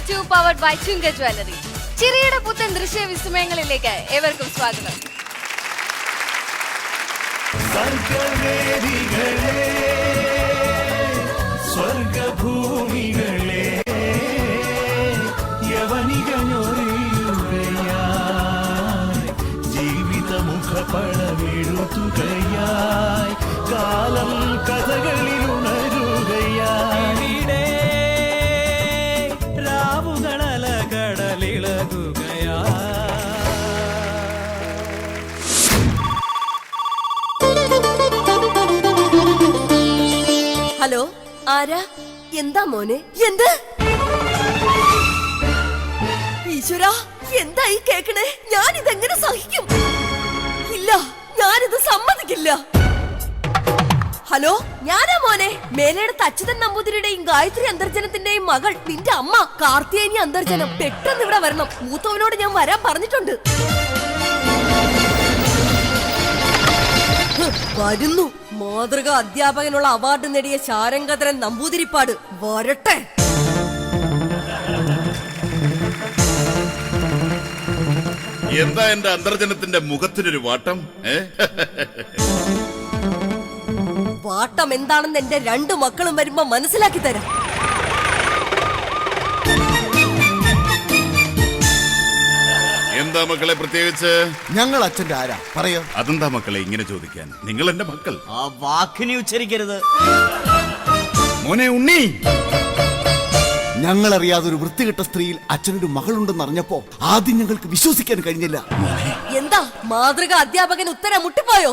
2 powered by ചുങ്ക jewellery. ചിരിയുടെ പുത്തൻ ദൃശ്യ വിസ്മയങ്ങളിലേക്ക് ഏവർക്കും സ്വാഗതം. സ്വർഗഭൂമികളെ യവനികഞ്ഞൊറിയുകയായി ജീവിതമുഖപടമെഴുതുകയായി കാലം കഥകളിലുണരുകയായി രാവുകളലകടലിളകുകയായി. ഹലോ, ആരാ? എന്താ മോനെ? എന്ത്? ഈശ്വരാ, എന്താ ഈ കേക്കണേ? ഞാനിതെങ്ങനെ സഹിക്കും? ഇല്ല, ഞാനിത് സമ്മതിക്കില്ല. ഹലോ, ഞാനാ മോനെ. മേലെടുത്ത് അച്യുതൻ നമ്പൂതിരിയുടെയും ഗായത്രി അന്തർജനത്തിന്റെയും മകൾ, നിന്റെ അമ്മ കാർത്തികേനി അന്തർജനം. പെട്ടെന്ന് ഇവിടെ വരണം. മൂത്തവനോട് ഞാൻ വരാൻ പറഞ്ഞിട്ടുണ്ട്. വരുന്നു. മാതൃക അധ്യാപകനുള്ള അവാർഡ് നേടിയ ശാരംഗധരൻ നമ്പൂതിരിപ്പാട് വരട്ടെ. എന്താ എന്റെ അന്തർജനത്തിന്റെ മുഖത്തിനൊരു വാട്ടം? വാട്ടം എന്താണെന്ന് എന്റെ 2 മക്കളും വരുമ്പോ മനസ്സിലാക്കി തരാം. എന്താ മക്കളെ പ്രത്യേകിച്ച്? ഞങ്ങൾ അച്ഛന്റെ ആരാ പറയോ? അതെന്താ മക്കളെ ഇങ്ങനെ ചോദിക്കാൻ? നിങ്ങൾ എന്റെ മക്കൾ. ആ വാക്കിനെ ഉച്ചരിക്കരുത് മോനെ ഉണ്ണി. ഞങ്ങളറിയാതെ ഒരു വൃത്തികെട്ട സ്ത്രീയിൽ അച്ഛനൊരു മകളുണ്ടെന്ന് അറിഞ്ഞപ്പോ ആദ്യം ഞങ്ങൾക്ക് വിശ്വസിക്കാൻ കഴിഞ്ഞില്ല. എന്താ മാതൃക അധ്യാപകൻ ഉത്തരം മുട്ടിപ്പോയോ?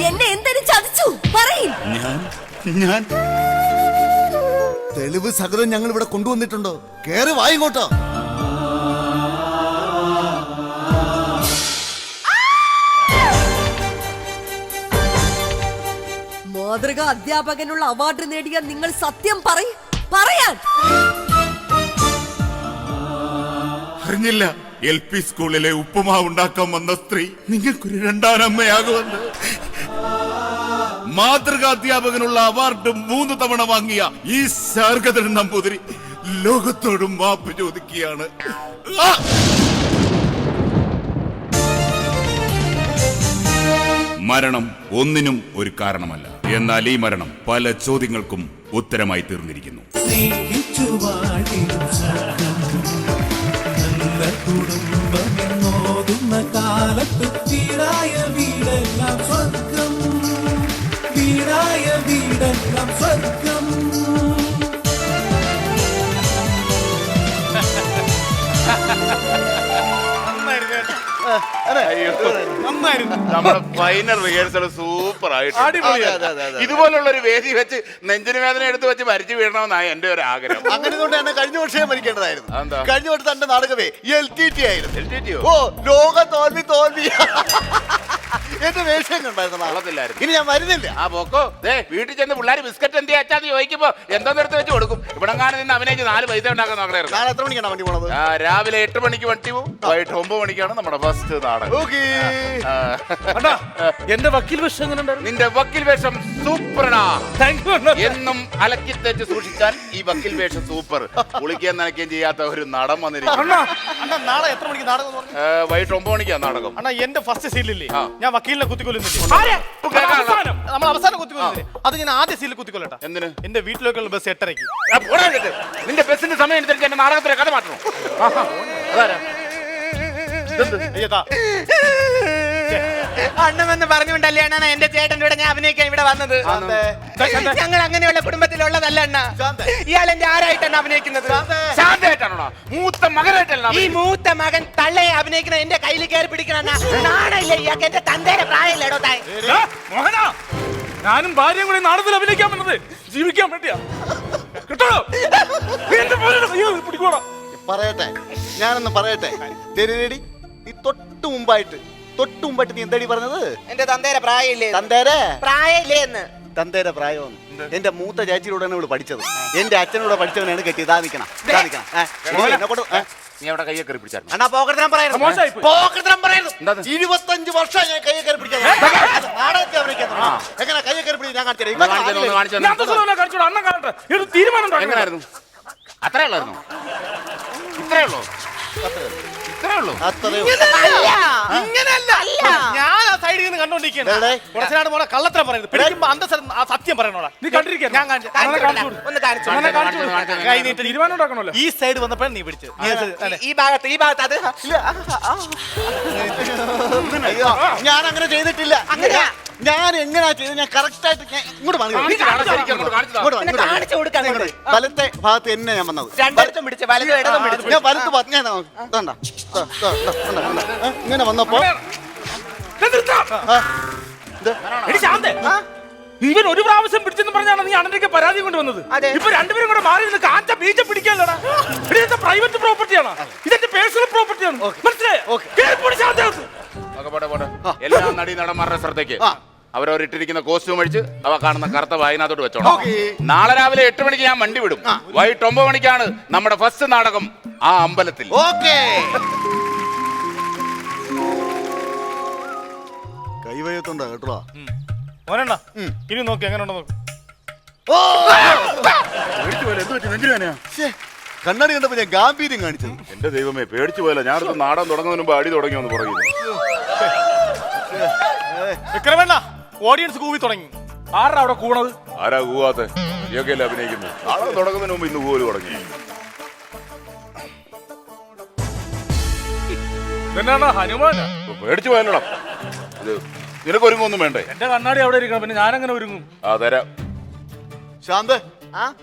എന്നെ എന്തിനു ചതിച്ചു പറയും. ഞാൻ തെളിവ് സകലം ഞങ്ങൾ ഇവിടെ കൊണ്ടുവന്നിട്ടുണ്ടോ? കേറി വായിങ്ങോട്ടോ. മാതൃക അധ്യാപകനുള്ള അവാർഡ് നേടിയ നിങ്ങൾ സത്യം പറയാൻ. അറിഞ്ഞില്ല LP സ്കൂളിലെ ഉപ്പുമാവ് ഉണ്ടാക്കാൻ വന്ന സ്ത്രീ നിങ്ങൾക്കൊരു 2ാം അമ്മയാകുമെന്ന്. മാതൃകാ അധ്യാപകനുള്ള അവാർഡ് 3 തവണ വാങ്ങിയ ഈ ശാർഗധരൻ നമ്പൂതിരി ലോകത്തോടും മാപ്പ് ചോദിക്കുകയാണ്. മരണം ഒന്നിനും ഒരു കാരണമല്ല. എന്നാൽ ഈ മരണം പല ചോദ്യങ്ങൾക്കും ഉത്തരമായി തീർന്നിരിക്കുന്നു. കാലത്ത് വീടായ വീടെല്ലാം സ്വർഗം, വീടായ വീടെല്ലാം സ്വർഗം. നമ്മുടെ ഫൈനൽ റിഹേഴ്സൽ സൂപ്പർ ആയിട്ട് ഇതുപോലുള്ള ഒരു വേദി വെച്ച് നെഞ്ചിന് വേദന എടുത്ത് വെച്ച് മരിച്ചു വീഴണമെന്നാണ് എന്റെ ഒരു ആഗ്രഹം. അങ്ങനെ തന്നെ കഴിഞ്ഞ വർഷം മരിക്കേണ്ടതായിരുന്നു. കഴിഞ്ഞ വർഷം തന്റെ നാടകമേ LTT ആയിരുന്നു. ഓ, ലോക തോൽവി. എന്റെ വേഷം കണ്ടായിരുന്നു. ഇനി ഞാൻ വരുന്നില്ല. ആ പോക്കോ വീട്ടിൽ ചെന്ന് പിള്ളേർ ബിസ്ക്കറ്റ് എന്ത് വെച്ചാന്ന് ചോദിക്കുമ്പോ എന്തോന്ന് എടുത്ത് വെച്ച് കൊടുക്കും. ഇവിടെ നിന്ന് അഭിനയിച്ച് 4 പൈസ ഉണ്ടാക്കാൻ നോക്കണായിരുന്നു. നാളെ എത്ര മണിക്കാണ് വണ്ടി പോണത്? രാവിലെ 8 മണിക്ക് വണ്ടി പോകും. വൈകിട്ട് 9 മണിക്കാണ് നമ്മുടെ ഫസ്റ്റ് നാടകം. എന്റെ വക്കീൽ വേഷം എങ്ങനെ? നിന്റെ വക്കീൽ വേഷം സൂപ്പറാ. എന്നും അലക്കി തേച്ച് സൂക്ഷിച്ചാൽ ഈ വക്കീൽ വേഷം സൂപ്പർ. കുളിക്കാൻ നനയ്ക്കുകയും ചെയ്യാത്ത ഒരു നടൻ വന്നിരിക്കും. നാളെ എത്ര മണിക്ക് നാടകം? വൈകിട്ട് 9 മണിക്കാണ് നാടകം. അണ്ണാ, എന്റെ ഫസ്റ്റ് സീലില്ലേ, ഞാൻ വക്കീലിനെ കുത്തിക്കൊല്ലുന്നില്ലേ? നമ്മൾ അവസാനം കുത്തിക്കൊല്ലുന്നില്ലേ? അത് ഞാൻ ആദ്യ സീലിൽ കുത്തിക്കൊല്ലട്ടെ. എന്തിന്? എന്റെ വീട്ടിലേക്കുള്ള ബസ് 8:30. നിന്റെ ബസ്സിന്റെ സമയം അനുസരിച്ച് എന്റെ നാടകത്തിലെ കഥ മാറ്റണം. അണ്ണമെന്ന് പറഞ്ഞുകൊണ്ടല്ലേ അണ്ണ എന്റെ ചേട്ടൻ്റെ കൂടെ ഞാൻ അഭിനയിക്കാൻ ഇവിടെ വന്നത്. ഞങ്ങൾ അങ്ങനെയുള്ള കുടുംബത്തിലുള്ളതല്ല അണ്ണ. ഇയാൾ എന്റെ ആരായിട്ടാണ് അഭിനയിക്കുന്നത്? മൂത്ത മകനായിട്ടല്ല. ഈ മൂത്ത മകൻ തള്ളയെ അഭിനയിക്കുന്ന എന്റെ കയ്യിൽ കയറി പിടിക്കണ നാണല്ലേ ഇയാൾക്ക്? എന്റെ തന്തേടെ പ്രായമല്ലേടോ താൻ? ഞാനും ഭാര്യയും കൂടി നാടകത്തിൽ അഭിനയിക്കാൻ വന്നത് ജീവിക്കാൻ വേണ്ടിയാ. പറയട്ടെ, ഞാനൊന്ന് പറയട്ടെ. തെരുടി, നീ തൊട്ട് മുമ്പായിട്ട് നീ എന്താടി പറഞ്ഞത്? എന്റെ തന്തേടെ പ്രായമില്ലേ? പ്രായമില്ലേ എന്ന്. തന്തേരെ പ്രായമൊന്നും എന്റെ മൂത്ത ചേച്ചിയിലൂടെയാണ് ഇവിടെ പഠിച്ചത്. എന്റെ അച്ഛനൂടെ പഠിച്ചവനാണ് കെട്ടി. ഇതാ നിക്കണം. നീ അവിടെ കയ്യെ കയറി പിടിച്ചായിരുന്നു അണ്ണാ പോക്കറ്റം പറയുന്നു. മോശമായി പോയി. പോക്കറ്റം പറയുന്നു. എന്താത്? 25 വർഷം ഞാൻ കയ്യെ കയറി പിടിക്കാൻ നാടകത്തെ അഭിനയിക്കാൻ എങ്ങനെ കയ്യെ കയറി പിടിച്ച് ഞാൻ കാണിച്ചു ഒന്ന് കാണിച്ചു ഒന്ന് കാണിച്ചു ഞാൻ ദിവസം കാണിച്ചോളൂ അണ്ണൻ കാണട്ടെ ഒരു തീരുമാനം ഉണ്ടാക്കണം. എങ്ങനായിരുന്നു അത്രേ ഉള്ളായിരുന്നു ഇത്രേ ഉള്ളൂ ഇത്രേ ഉള്ളൂ ഇങ്ങനെയല്ല ഞാൻ ആ സൈഡിൽ നിന്ന് കണ്ടോണ്ടിരിക്കുകയാണ്. കുറച്ചുനാട് മോളെ കള്ളത്തരം പറയുന്നത് പിടിക്കുമ്പോ ആ സത്യം പറയണോടാ. നീ കണ്ടിരിക്കുക ഞാൻ കാണിച്ചു ഒന്ന് കാണിച്ചു അണ്ണനെ കാണിച്ചു കൊടുക്ക്. കാണിച്ചു. കൈ നീട്ടി തീരുമാനം ഉണ്ടാക്കണല്ലോ. ഈ സൈഡ് വന്നപ്പോഴാണ് നീ പിടിച്ചത്. ഈ ഭാഗത്ത് അത് അയ്യോ ഞാൻ അങ്ങനെ ചെയ്തിട്ടില്ല. അങ്ങനെയാ? ഞാൻ എങ്ങനെയാ ചെയ്തത്? ഞാൻ കറക്റ്റ് ആയിട്ട് ഇങ്ങോട്ട് കാണിച്ചു കൊടുക്കാൻ വലത്തെ ഭാഗത്ത് തന്നെ ഞാൻ വന്നത്. രണ്ടിടത്തും പിടിച്ച് വലതും ഇടതും പിടിച്ചു. ഞാൻ വലത്ത് പറഞ്ഞ ഇങ്ങനെ വന്നപ്പോ ഇവൻ ഒരു പ്രാവശ്യം പിടിച്ചെന്ന് പറഞ്ഞാണ് നീ അണ്ണന്റെ പരാതി കൊണ്ടുവന്നത്. അതെ. ഇപ്പൊ രണ്ടുപേരും കൂടെ മാറി നിന്ന് കാഞ്ച ബീജ പിടിക്കാനല്ലടാ. ഇതെന്റെ പ്രൈവറ്റ് പ്രോപ്പർട്ടിയാണ്, ഇതെന്റെ പേഴ്സണൽ പ്രോപ്പർട്ടിയാണ്. മനസ്സിലായോ? പോട്ടെ എല്ലാ നടി നടന്മാരുടെ ശ്രദ്ധയ്ക്ക് അവരവരിട്ടിരിക്കുന്ന കോസ്റ്റ്യൂം അടിച്ച് അവ കാണുന്ന കറുത്ത വായനത്തോട് വെച്ചോണം. നാളെ രാവിലെ 8 മണിക്ക് ഞാൻ വണ്ടി വിടും. വൈകിട്ട് 9 മണിക്കാണ് നമ്മുടെ ഫസ്റ്റ് നാടകം ആ അമ്പലത്തിൽ. ഓക്കേ കൈവയത്തുണ്ടോ കേട്ടോ മോനണ്ണ ഇനി നോക്കി എങ്ങനെ ഉണ്ടോ നോക്ക്. കണ്ണാടി കണ്ടപ്പോ ഞാൻ ഗാംഭീര്യം കാണിച്ചത്. എന്റെ ദൈവമേ പേടിച്ചു പോയല്ലോ. ഞാനത് നാടകം തുടങ്ങുന്നതിന് മുമ്പ് അടി തുടങ്ങിയെന്ന് പറയുന്നു. വിക്രമണ്ണ ഓഡിയൻസ് കൂവി തുടങ്ങി. ആരാ അവിടെ കൂണത്? ആരാ കൂവാത്ത ഇയൊക്കെയല്ലേ അഭിനയിക്കുന്നത്. നാടകം തുടങ്ങുന്നതിന് മുമ്പ് ഇന്ന് കൂവല് തുടങ്ങി. എന്നാണ് ഹനുമാനാ? പേടിച്ചു പോയല്ലോടാ. ഇത് നിനക്ക് ഒരുങ്ങൊന്നും വേണ്ടേ? എന്റെ കണ്ണാടി അവിടെ ഇരിക്കണം, പിന്നെ ഞാനെങ്ങനെ ഒരുങ്ങും? ആ തരാം. ശാന്ത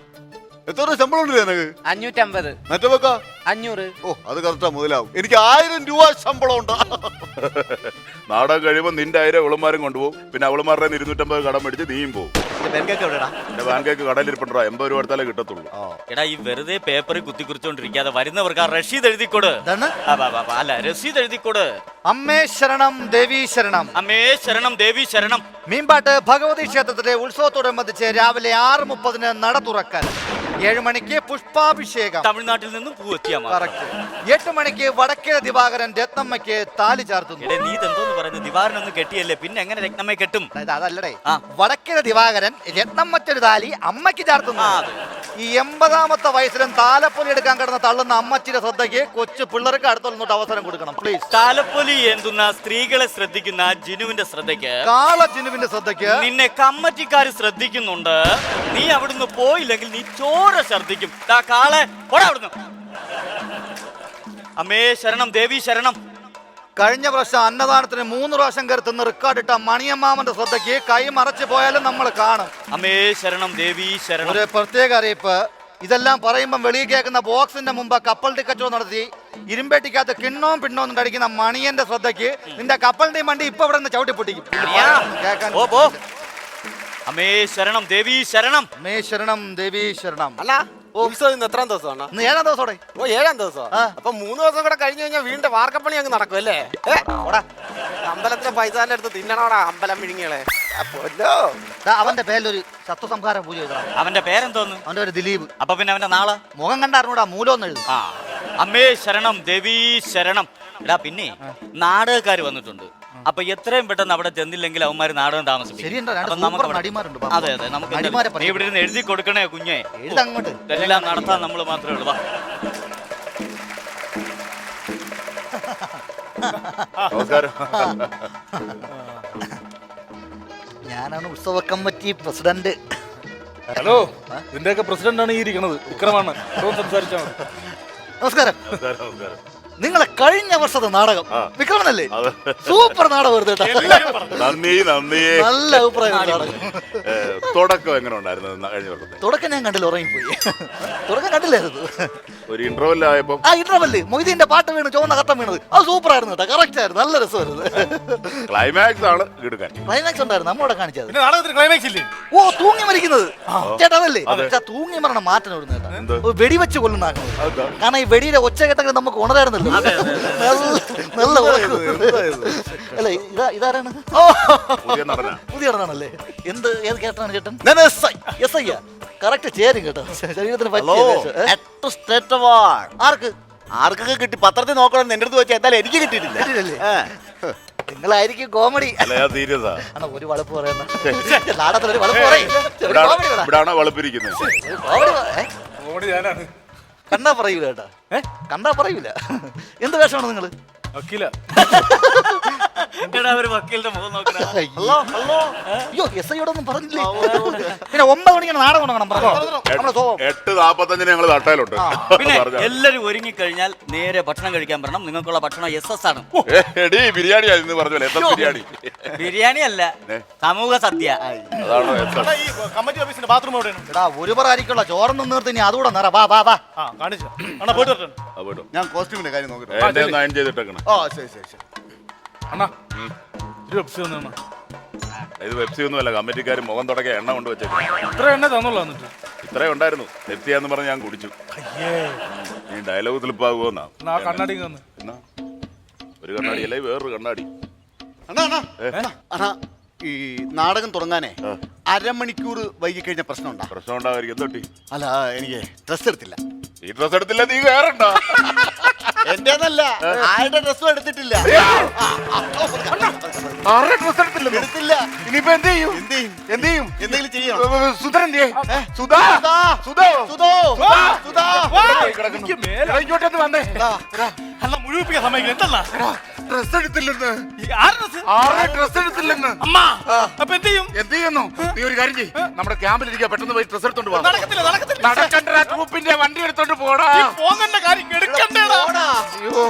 എത്ര രൂപ ശമ്പളം ഉണ്ട് നിനക്ക്? 550. മറ്റേ വെക്ക 500. ഓ അത് കറക്റ്റാ മുതലാവും. എനിക്ക് 1000 രൂപ ശമ്പളം ഉണ്ട്. നാടകം കഴിയുമ്പോൾ നിന്റെ 1000 അവളുമാരും കൊണ്ടുപോകും. പിന്നെ അവളുമാരുടെ 250 കടം മേടിച്ച് നീയും പോകും. എന്റെ ബാങ്ക് കടലിരിപ്പുണ്ടോ? 80 രൂപ എടുത്താലേ കിട്ടത്തുള്ളൂ. എടാ ഈ വെറുതെ പേപ്പറിൽ കുത്തിക്കുറിച്ചോണ്ടിരിക്കാതെ വരുന്നവർക്ക് ആ റഷീദ് എഴുതിക്കൊട്. അല്ല രസീദ് എഴുതിക്കൊട്. അമ്മേ ശരണം ദേവി ശരണം. അമ്മേ ശരണം ദേവി ശരണം. മീൻപാട്ട് ഭഗവതി ക്ഷേത്രത്തിലെ ഉത്സവത്തോടനുബന്ധിച്ച് രാവിലെ 6:30 നട തുറക്കാൻ, 7 മണിക്ക് പുഷ്പാഭിഷേകം, തമിഴ്നാട്ടിൽ നിന്നും പൂവെത്തിയാ കറക്റ്റ്. 8 മണിക്ക് വടക്കേ ദിവാകരൻ രത്നമ്മയ്ക്ക് താലി ചാർത്തുന്നു. നീ ഇതെന്തോന്ന് പറയുന്നത്? ദിവാരനൊന്നും കെട്ടിയല്ലേ, പിന്നെ എങ്ങനെ രത്നമ്മയെ കെട്ടും? അതല്ലടേ, ആ. വടക്കേ ദിവാകരൻ രത്നമ്മയ്ക്കൊരു താലി അമ്മയ്ക്ക് ചാർത്തുന്നു. ആ, അതെ. ഈ 80ാമത്തെ വയസ്സിലും താലപ്പൊലി എടുക്കാൻ കിടന്ന് തള്ളുന്ന അമ്മച്ചിയുടെ ശ്രദ്ധയ്ക്ക് കൊച്ചു പിള്ളേർക്ക് അടുത്തോട്ട് അവസരം കൊടുക്കണം പ്ലീസ്. താലപ്പൊലി എന്തുന്ന സ്ത്രീകളെ ശ്രദ്ധിക്കുന്ന ജിനുവിന്റെ ശ്രദ്ധയ്ക്ക്, കാള ജിനുവിന്റെ ശ്രദ്ധയ്ക്ക്, നിന്നെ കമ്മറ്റിക്കാര് ശ്രദ്ധിക്കുന്നുണ്ട്. നീ അവിടുന്ന് പോയില്ലെങ്കിൽ നീ ചോര ഛർദ്ദിക്കും. കാളെ പോടാ അവിടുന്ന്. അമ്മേ ശരണം ദേവി ശരണം. കഴിഞ്ഞ പ്രാവശ്യം അന്നദാനത്തിന് 3 പ്രാവശ്യം കരുത്തുന്ന റെക്കോർഡിട്ട മണിയമ്മാമന്റെ ശ്രദ്ധയ്ക്ക് കൈ മറച്ചു പോയാലും നമ്മൾ കാണും. അമ്മേ ശരണം ദേവി ശരണം. ഒരു പ്രത്യേക അറിയിപ്പ്, ഇതെല്ലാം പറയുമ്പം വെളിയിൽ കേൾക്കുന്ന ബോക്സിന്റെ മുമ്പ് കപ്പൽ ടിക്കറ്റോ നടത്തി ഇരുമ്പേട്ടിക്കകത്ത് കിണ്ണവും പിണ്ണവും കടിക്കുന്ന മണിയന്റെ ശ്രദ്ധയ്ക്ക്, നിന്റെ കപ്പലിന്റെ മണ്ടി ഇപ്പൊ ഇവിടെ നിന്ന് ചവിട്ടി പൊട്ടിക്കും. കേൾക്കാൻ ഓ പോ. അമ്മേ ശരണം ദേവി ശരണം. അമ്മേ ശരണം ദേവി ശരണം. അല്ല ഉത്സവം ഇന്ന് എത്രാം ദിവസമാണ്? ഇന്ന് 7ാം ദിവസോടെ. ഓ 7ാം ദിവസം. അപ്പൊ 3 ദിവസം കൂടെ കഴിഞ്ഞു കഴിഞ്ഞാൽ വീണ്ടും വാർക്കപ്പണി അങ്ങ് നടക്കും അല്ലേ? അമ്പലത്തിലെ പൈസന്റെ അടുത്ത് തിന്നണോടാ അമ്പലം വിഴുങ്ങികളെ. അവന്റെ പേരിലൊരു ശത്രുസംഹാര പൂജ ചെയ്തതാണ്. അവന്റെ പേരെന്തോന്ന്? അവന്റെ ഒരു ദിലീപ്. അപ്പൊ പിന്നെ അവന്റെ നാളെ മുഖം കണ്ടറിഞ്ഞൂടാ, മൂലം എഴുതും. ആ അമ്മേ ശരണം ദേവി ശരണം. എടാ പിന്നെ നാടകക്കാര് വന്നിട്ടുണ്ട്. അപ്പൊ എത്രയും പെട്ടെന്ന് അവിടെ ചെന്നില്ലെങ്കിൽ അവന്മാര് നാടകം താമസിപ്പിക്കും. ശരിയുണ്ടോ? അപ്പൊ രണ്ട് നമുക്ക് സൂപ്പർ നടിമാരുണ്ട്. അതെ അതെ, നമുക്ക് നടിമാരെ നീ ഇവിടെ ഇരുന്ന് എഴുതി കൊടുക്കണേ കുഞ്ഞെ. എഴുതങ്ങോട്ട്. ഇതെല്ലാം നടത്താൻ നമ്മൾ മാത്രമേ ഉള്ളൂ. വാ. നമസ്കാരം. ഞാനാണ് ഉത്സവ കമ്മിറ്റി പ്രസിഡന്റ്. ഹലോ, ഇതിന്റെയൊക്കെ പ്രസിഡന്റ് ആണ് ഈ ഇരിക്കുന്നത്. വിക്രമാണ്. സംസാരിച്ചാൽ മതി. നമസ്കാരം. നമസ്കാരം. നിങ്ങളെ കഴിഞ്ഞ വർഷത്തെ നാടകം വിക്രമനല്ലേ? സൂപ്പർ നാടകം. നന്ദി നന്ദി. നല്ല അഭിപ്രായം. നാടകം തുടക്കം എങ്ങനെ ഉണ്ടായിരുന്നു കഴിഞ്ഞ വർഷത്തെ? തുടക്കം ഞാൻ കണ്ടില്ല, ഉറങ്ങിപ്പോയി. തുടക്കം കണ്ടില്ലായിരുന്നു. ഒരു ഇന്റർവെൽ ആയപ്പോ ആ ഇന്റർവെല് മൊയ്തീന്റെ പാട്ട് വീണ് ചുവന്ന കട്ടം വീണത് അത് സൂപ്പർ ആയിരുന്നു കേട്ടോ. കറക്റ്റ് ആയിരുന്നു, നല്ല രസമായിരുന്നു. ക്ലൈമാക്സ് ആണ് എടുക്കാൻ. ക്ലൈമാക്സ് ഉണ്ടായിരുന്നു, നമ്മളിവിടെ കാണിച്ചത്. പിന്നെ നാടകത്തിന് ക്ലൈമാക്സ് ഇല്ലേ? ഓ തൂങ്ങി മരിക്കുന്നത് ചേട്ടാ, അതല്ലേ? തൂങ്ങി മരണ മാറ്റം ഇടുന്നത് കേട്ടോ. വെടിവെച്ച് കൊല്ലുന്നാക്കുന്നത്. കാരണം ഈ വെടിയുടെ ഒച്ച കേട്ടെങ്കിൽ നമുക്ക് ഉണരായിരുന്നല്ലോ. നല്ല അല്ലേ? ഇതാരാണ്? പുതിയ നടനാണല്ലേ? ഏത് കേട്ടാണ് ചേട്ടൻ? കറക്റ്റ് ചേരും കേട്ടോ, ശരീരത്തിന് പറ്റിയ. ആർക്ക്? ആർക്കൊക്കെ കിട്ടി പത്രത്തിൽ നോക്കണം എന്റെ അടുത്ത് വെച്ചാൽ എന്തായാലും എനിക്ക് കിട്ടിയിട്ടില്ല. കിട്ടിയിട്ടില്ലേ? നിങ്ങളായിരിക്കും കോമഡി. അല്ല ഞാൻ സീരിയസാ. അണ്ണാ ഒരു വളപ്പ് പറയുന്ന നാടകത്തിലൊരു വളപ്പ് പറയും. ഇവിടാണ് വളപ്പിരിക്കുന്നത്. ഓടി ഞാനാണ്. കണ്ടാ പറയൂല കേട്ടാ. കണ്ടാ പറയൂല. എന്ത് വേഷമാണ് നിങ്ങള്? വക്കീല. എടാ, ഒരു വക്കീലിന്റെ മുഖം നോക്കണ. അയ്യോ SI യോടൊന്നും പറഞ്ഞില്ലേ? പിന്നെ 9 മണിക്കാണ് നാടകം തുടങ്ങണം പറഞ്ഞു. 8:45 ഞങ്ങൾ തട്ടയിലുണ്ട്. പിന്നെ എല്ലാരും ഒരുങ്ങിക്കഴിഞ്ഞാൽ നേരെ ഭക്ഷണം കഴിക്കാൻ പറയണം. നിങ്ങൾക്കുള്ള ഭക്ഷണം SS ആണ്. എടീ ബിരിയാണി ആയിരുന്നു പറഞ്ഞല്ലേ. എത്ര ബിരിയാണി? ബിരിയാണി അല്ല, സമൂഹ സദ്യ. അതാണോ അണ്ണാ, ഈ കമ്മിറ്റി ഓഫീസിന്റെ ബാത്റൂം എവിടെയാണ്? എടാ ഒരു പറയാനിക്കുള്ള ചോറൊന്നും നിർത്തി ഇനി അതുകൂടെ നിറ. വാ വാ വാ. ആ കാണിച്ചു. അണ്ണാ പോയിട്ട് വരട്ടെ. ഞാൻ കോസ്റ്റ്യൂമിന്റെ കാര്യം നോക്കട്ടെ. എന്നെ ഒന്ന് അയൺ ചെയ്തിട്ടേക്കണം. ഓ ശരി ശരി ശരി. അണ്ണാ ഒരു വെബ്സി വന്നു. ഇത് വെബ്സി ഒന്നുമല്ല, കമ്മിറ്റിക്കാർ മുഖം തുടങ്ങിയ എണ്ണ കൊണ്ട് വെച്ചേക്കണം. ഇത്ര എണ്ണ തന്നുള്ളൂ എന്നിട്ട്. ഇത്രേ ഉണ്ടായിരുന്നു. എത്തിയാന്ന് പറഞ്ഞ് ഞാൻ കുടിച്ചു. നീ ഡയലോഗ് സ്ലിപ്പാകുമോന്നാ. ആ കണ്ണാടി വന്ന് എന്നാ ഒരു കണ്ണാടി അല്ലേ വേറൊരു കണ്ണാടി. അണ്ണാ ഈ നാടകം തുടങ്ങാനേ അരമണിക്കൂർ വൈകി കഴിഞ്ഞ പ്രശ്നം ഉണ്ടാ. പ്രശ്നം ഉണ്ടാകാതിരിക്കും. എന്തൊട്ടി? അല്ല എനിക്ക് ഡ്രസ് എടുത്തില്ല. ഈ ഡ്രസ് എടുത്തില്ല, നീ വേറെ ഉണ്ടോ? എന്റേന്നല്ല, ആരുടെ ഡ്രസ്സും എടുത്തിട്ടില്ല. ആരുടെ ഡ്രസ് എടുത്തില്ല? എടുത്തില്ല. ഇനിയിപ്പോ എന്ത് ചെയ്യും? എന്ത് ചെയ്യും? എന്ത് ചെയ്യും? എന്തെങ്കിലും ചെയ്യണം. സുധൻ എന്ത് ചെയ്യും? സുധാ സുധോ സുധോ സുധാ എനിക്ക് മേലെ ഇങ്ങോട്ടൊന്ന് വന്നേ. അല്ല മുഴുവിപ്പിക്കാൻ സമയം എന്തല്ല ഡ്രസ് എടുത്തില്ലെന്ന്. ആരുടെ ഡ്രസ് എടുത്തില്ലെന്ന്. അമ്മ അപ്പൊ എന്ത് ചെയ്യും? എന്ത് ചെയ്യുന്നു? നീ ഒരു കാര്യം ചെയ്യ്. നമ്മുടെ ക്യാമ്പിലിരിക്കുക, പെട്ടെന്ന് പോയി ഡ്രസ് എടുത്തോണ്ട് പോകാം. നടക്കത്തില്ല നടക്കത്തില്ല. നടക്കണ്ട, ട്രൂപ്പിന്റെ വണ്ടി എടുത്തോണ്ട് പോടാ. പോകേണ്ട കാര്യം എടുക്കണ്ടേടാ. അയ്യോ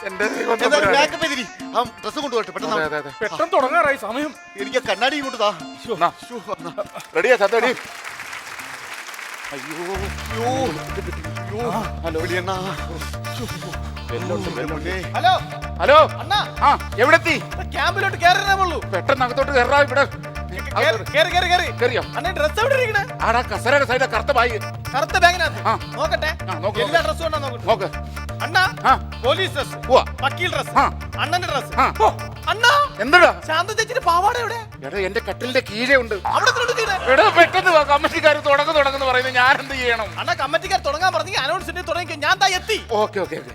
എന്റെ ദൈവം തമ്പുരാനെ. ബാക്കപ്പ് ചെയ്തിരി. ആ ഡ്രസ് കൊണ്ടുപോട്ടെ പെട്ടെന്ന്. അതെ, അതെ. പെട്ടെന്ന് തുടങ്ങാറായി സമയം. എനിക്ക് കണ്ണാടി ഇങ്ങോട്ട് താ. എന്നാ, റെഡിയാ സത്തടി? ഹലോ വിളിയണ്ണ. ഹലോ ഹലോ അണ്ണാ, ആ എവിടെത്തി? ക്യാമ്പിലോട്ട് കയറാനേ ഉള്ളൂ. പെട്ടെന്ന് അകത്തോട്ട് കയറാ. ഇവിടെ കേറിയോ? അണ്ണേ ഡ്രസ് എവിടെ ഇരിക്കണേ? ആടാ കസരയുടെ സൈഡിലെ കറുത്ത ബാഗ്. കറുത്ത ബാഗിനകത്ത് ആ. നോക്കട്ടെ. നോക്ക്, എല്ലാ ഡ്രസ്സും ഉണ്ടോ നോക്കട്ടെ. നോക്ക്. അണ്ണാ ആ. പോലീസ് ഡ്രസ്, ഉവ്വ. വക്കീൽ ഡ്രസ്, ആ. അണ്ണന്റെ ഡ്രസ്. ആ. അണ്ണാ എന്താടാ? ശാന്ത ചേച്ചിന്റെ പാവാട എവിടെ? എടാ എന്റെ കട്ടിലിന്റെ കീഴേ ഉണ്ട്. അവിടെ തന്നെ. എടാ പെട്ടെന്ന് വാ, കമ്മിറ്റിക്കാർ തുടങ്ങുന്നു പറയുന്നത്. ഞാൻ എന്ത് ചെയ്യണം? അണ്ണാ കമ്മിറ്റിക്കാർ തുടങ്ങാൻ പറഞ്ഞെങ്കിൽ അനൗൺസ്മെന്റ് തുടങ്ങി ഞാൻ താ എത്തി. Okay okay okay.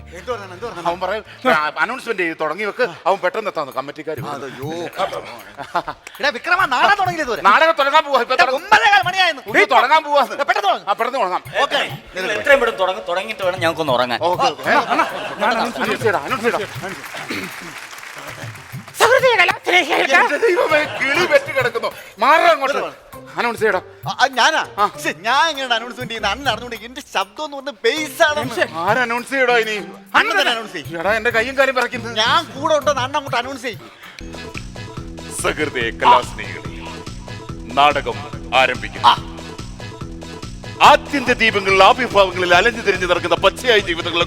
അവൻ പറയും അനൗൺസ്മെന്റ് ചെയ്ത് തുടങ്ങി വെക്ക്. അവൻ പെട്ടെന്ന് എത്താന്ന് കമ്മിറ്റിക്കാർ. എടാ വിക്രമ നാടകം തുടങ്ങിയത് ഇതുവരെ. നാടകം തുടങ്ങാൻ പോവാ. ഇപ്പൊ 9:15 മണിയായിരുന്നു. ഇത് തുടങ്ങാൻ പോവാ. പെട്ടെന്ന് തുടങ്ങ്. ആ പെട്ടെന്ന് തുടങ്ങാം. ഓക്കേ. നിങ്ങൾ എത്രയും പെട്ടെന്ന് തുടങ്ങിയിട്ട് വേണം ഞങ്ങൾക്കൊന്ന് ഉറങ്ങാൻ. Okay okay. അനൗൺസ് ചെയ്യടാ. എന്റെ ദൈവമേ, കിളി വെട്ടി കിടക്കുന്നു. മാറാ അങ്ങോട്ട്. അനൗൺസ് ചെയ്യടാ. ഞാനാ ഞാൻ എങ്ങനെയാണ് അനൗൺസ്മെന്റ് ചെയ്യുന്നത്? അണ്ണൻ അറിഞ്ഞുകൊണ്ട് എന്റെ ശബ്ദം എന്ന് പറഞ്ഞ ബേസ് ആണ്. ആര് അനൗൺസ് ചെയ്യടാ ഇനി? അണ്ണൻ തന്നെ അനൗൺസ് ചെയ്യും. എടാ എന്റെ കയ്യും കാലും പറയ്ക്കുന്നു. ഞാൻ കൂടെ ഉണ്ടെന്ന് അണ്ണൻ അങ്ങോട്ട് അനൗൺസ് ചെയ്യും. സഹൃദയ കലാസ്നേഹികളെ, നാടകം ആരംഭിക്കുന്നു. ആത്യന്ത ദീപങ്ങളിൽ ആവിർഭാവങ്ങളിൽ അലഞ്ഞു തിരിഞ്ഞു നടക്കുന്ന പച്ചയായ ജീവിതങ്ങളെ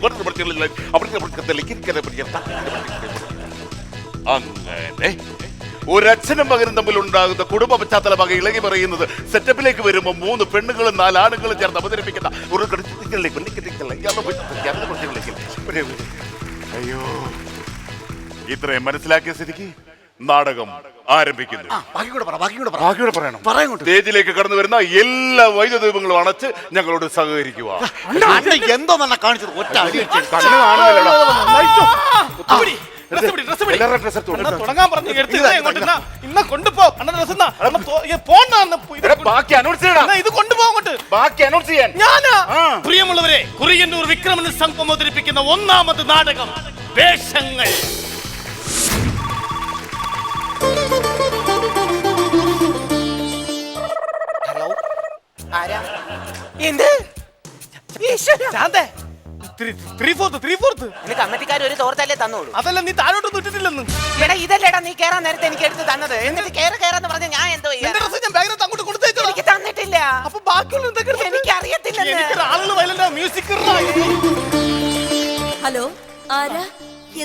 അങ്ങനെ ഒരച്ഛനും മകനും തമ്മിൽ ഉണ്ടാകുന്ന കുടുംബ പശ്ചാത്തലമായി ഇളകി പറയുന്നത് സെറ്റപ്പിലേക്ക് വരുമ്പോൾ 3 പെണ്ണുങ്ങളും 4 ആണുങ്ങളും ചേർന്ന് അവതരിപ്പിക്കുന്ന ഒരു അയ്യോ ഇത്രയും മനസ്സിലാക്കിയ സ്ഥിതിക്ക് നാടകം ആരംഭിക്കുന്നു. ബാക്കിയൂടെ പറയണം. സ്റ്റേജിലേക്ക് കടന്നു വരുന്ന എല്ലാ വൈദ്യുതീപങ്ങളും അണച്ച് ഞങ്ങളോട് സഹകരിക്കുക. എന്തോ നല്ല കാണിച്ചത് ഒറ്റ അടി കണ്ണ് കാണുന്നില്ലല്ലോ. തുടങ്ങാൻ പറഞ്ഞു ഇന്ന കൊണ്ടുപോ. ബാക്കി അനൗൺസ് ചെയ്യണം. ഇത് കൊണ്ടുപോ അങ്ങോട്ട്. ബാക്കി അനൗൺസ് ചെയ്യാൻ ഞാനാ. പ്രിയമുള്ളവരെ, കുറിയന്നൂർ വിക്രമൻ സംഘം അവതരിപ്പിക്കുന്ന 1ാമത് നാടകം വേഷങ്ങൾ. ഹലോ ആരാ? എന്ത് ശാന്തേ, 3/4 കമ്മിറ്റിക്കാർ ഒരു തോർത്തല്ലേ തന്നോളൂ. അതല്ല, നീ താഴോട്ടൊന്നും ഇട്ടിട്ടില്ലെന്ന്. എടാ ഇതല്ലേടാ നീ കേറാൻ നേരത്തെ എനിക്ക് എടുത്ത് തന്നത്. എന്നിട്ട് കേറാന്ന് പറഞ്ഞ ഞാൻ എന്തോ എന്റെ ഡ്രസ്സ് ഞാൻ ബാഗിനകത്ത് അങ്ങോട്ട് കൊടുത്തേച്ചോ. എനിക്ക് തന്നിട്ടില്ല. അപ്പൊ ബാക്കിയുള്ള എനിക്ക് അറിയത്തില്ല. ആളുകൾ വയലല്ല മ്യൂസിക്. ഹലോ ആരാ?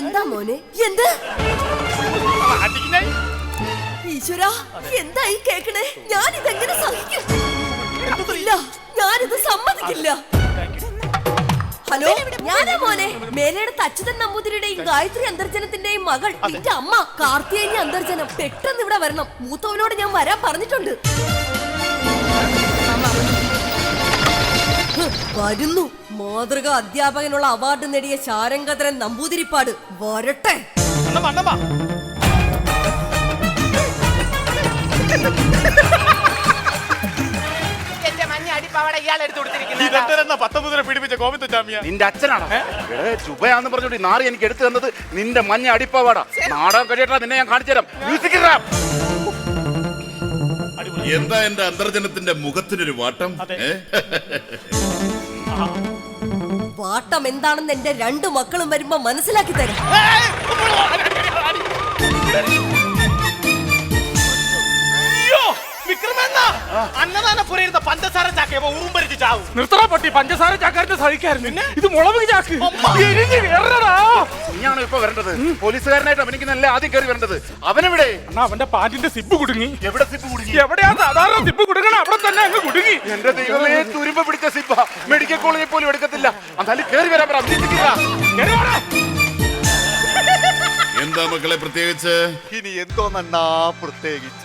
എന്താ മോനെ? എന്ത്? ഈശ്വരാ, എന്തായി കേക്കണേ? ഞാനിതെങ്ങനെ സഹിക്കും? ഇല്ല, ഞാനിത് സമ്മതിക്കില്ല. ഹലോ, ഞാനാ മോനെ. മേലെടുത്ത് അച്യുതൻ നമ്പൂതിരിയുടെയും ഗായത്രി അന്തർജനത്തിന്റെയും മകൾ നിന്റെ അമ്മ കാർത്തികേയ അന്തർജനം. പെട്ടെന്ന് ഇവിടെ വരണം. മൂത്തവനോട് ഞാൻ വരാൻ പറഞ്ഞിട്ടുണ്ട്. വരുന്നു. മാതൃക അധ്യാപകനുള്ള അവാർഡ് നേടിയ ശാരംഗധരൻ നമ്പൂതിരിപ്പാട് വരട്ടെ. എന്റെ മഞ്ഞ അടിപ്പാവട ഇയാൾ എടുത്തു കൊടുത്തിരിക്കുന്നത് ഇതെന്തിനാ 19 പീഡിപ്പിച്ച ഗോവിന്ദചാമിയ? നിന്റെ അച്ഛനാണ് ചുബയാന്ന് പറഞ്ഞോണ്ട് ഈ നാറി എനിക്ക് എടുത്തു തന്നത് നിന്റെ മഞ്ഞ അടിപ്പാവാടാ. നാടകം കഴിയട്ടാ, നിന്നെ ഞാൻ കാണിച്ചു തരാം. മ്യൂസിക് ഇടാം. എന്താ എന്റെ അന്തർജനത്തിന്റെ മുഖത്തിനൊരു വാട്ടം? വാട്ടം എന്താണെന്ന് എന്റെ 2 മക്കളും വരുമ്പോ മനസ്സിലാക്കി തരാം. അന്നദാനപ്പുരയിരുന്ന പഞ്ചസാര ചാക്ക ഉറുമ്പരിച്ച് ചാവും. നിർത്തറ പട്ടി, പഞ്ചസാര ചാക്കാരത്തെ സഹിക്കായിരുന്നു. ഇത് മുളക് ചാക്ക്. നീയാണോ ഇപ്പൊ വരേണ്ടത്? പോലീസുകാരനായിട്ട് അഭിനയിക്കുന്നല്ലേ ആദ്യം കയറി വരേണ്ടത്. അവനെവിടെ? അവന്റെ പാന്റിന്റെ സിപ്പ് കുടുങ്ങി. എവിടെ സിപ്പ് കുടുങ്ങി? എവിടെയാ സാധാരണ സിപ്പ് കുടുങ്ങണം, അവിടെ തന്നെ അങ്ങ് കുടുങ്ങി. എന്റെ ദൈവമേ, തുരുമ്പ് പിടിച്ച സിപ്പ. മെഡിക്കൽ കോളേജിൽ പോലും എടുക്കത്തില്ല. എന്നാലും കയറി വരാൻ പറ. എന്താ മക്കളെ പ്രത്യേകിച്ച്? ഇനി എന്തോന്നാ പ്രത്യേകിച്ച്?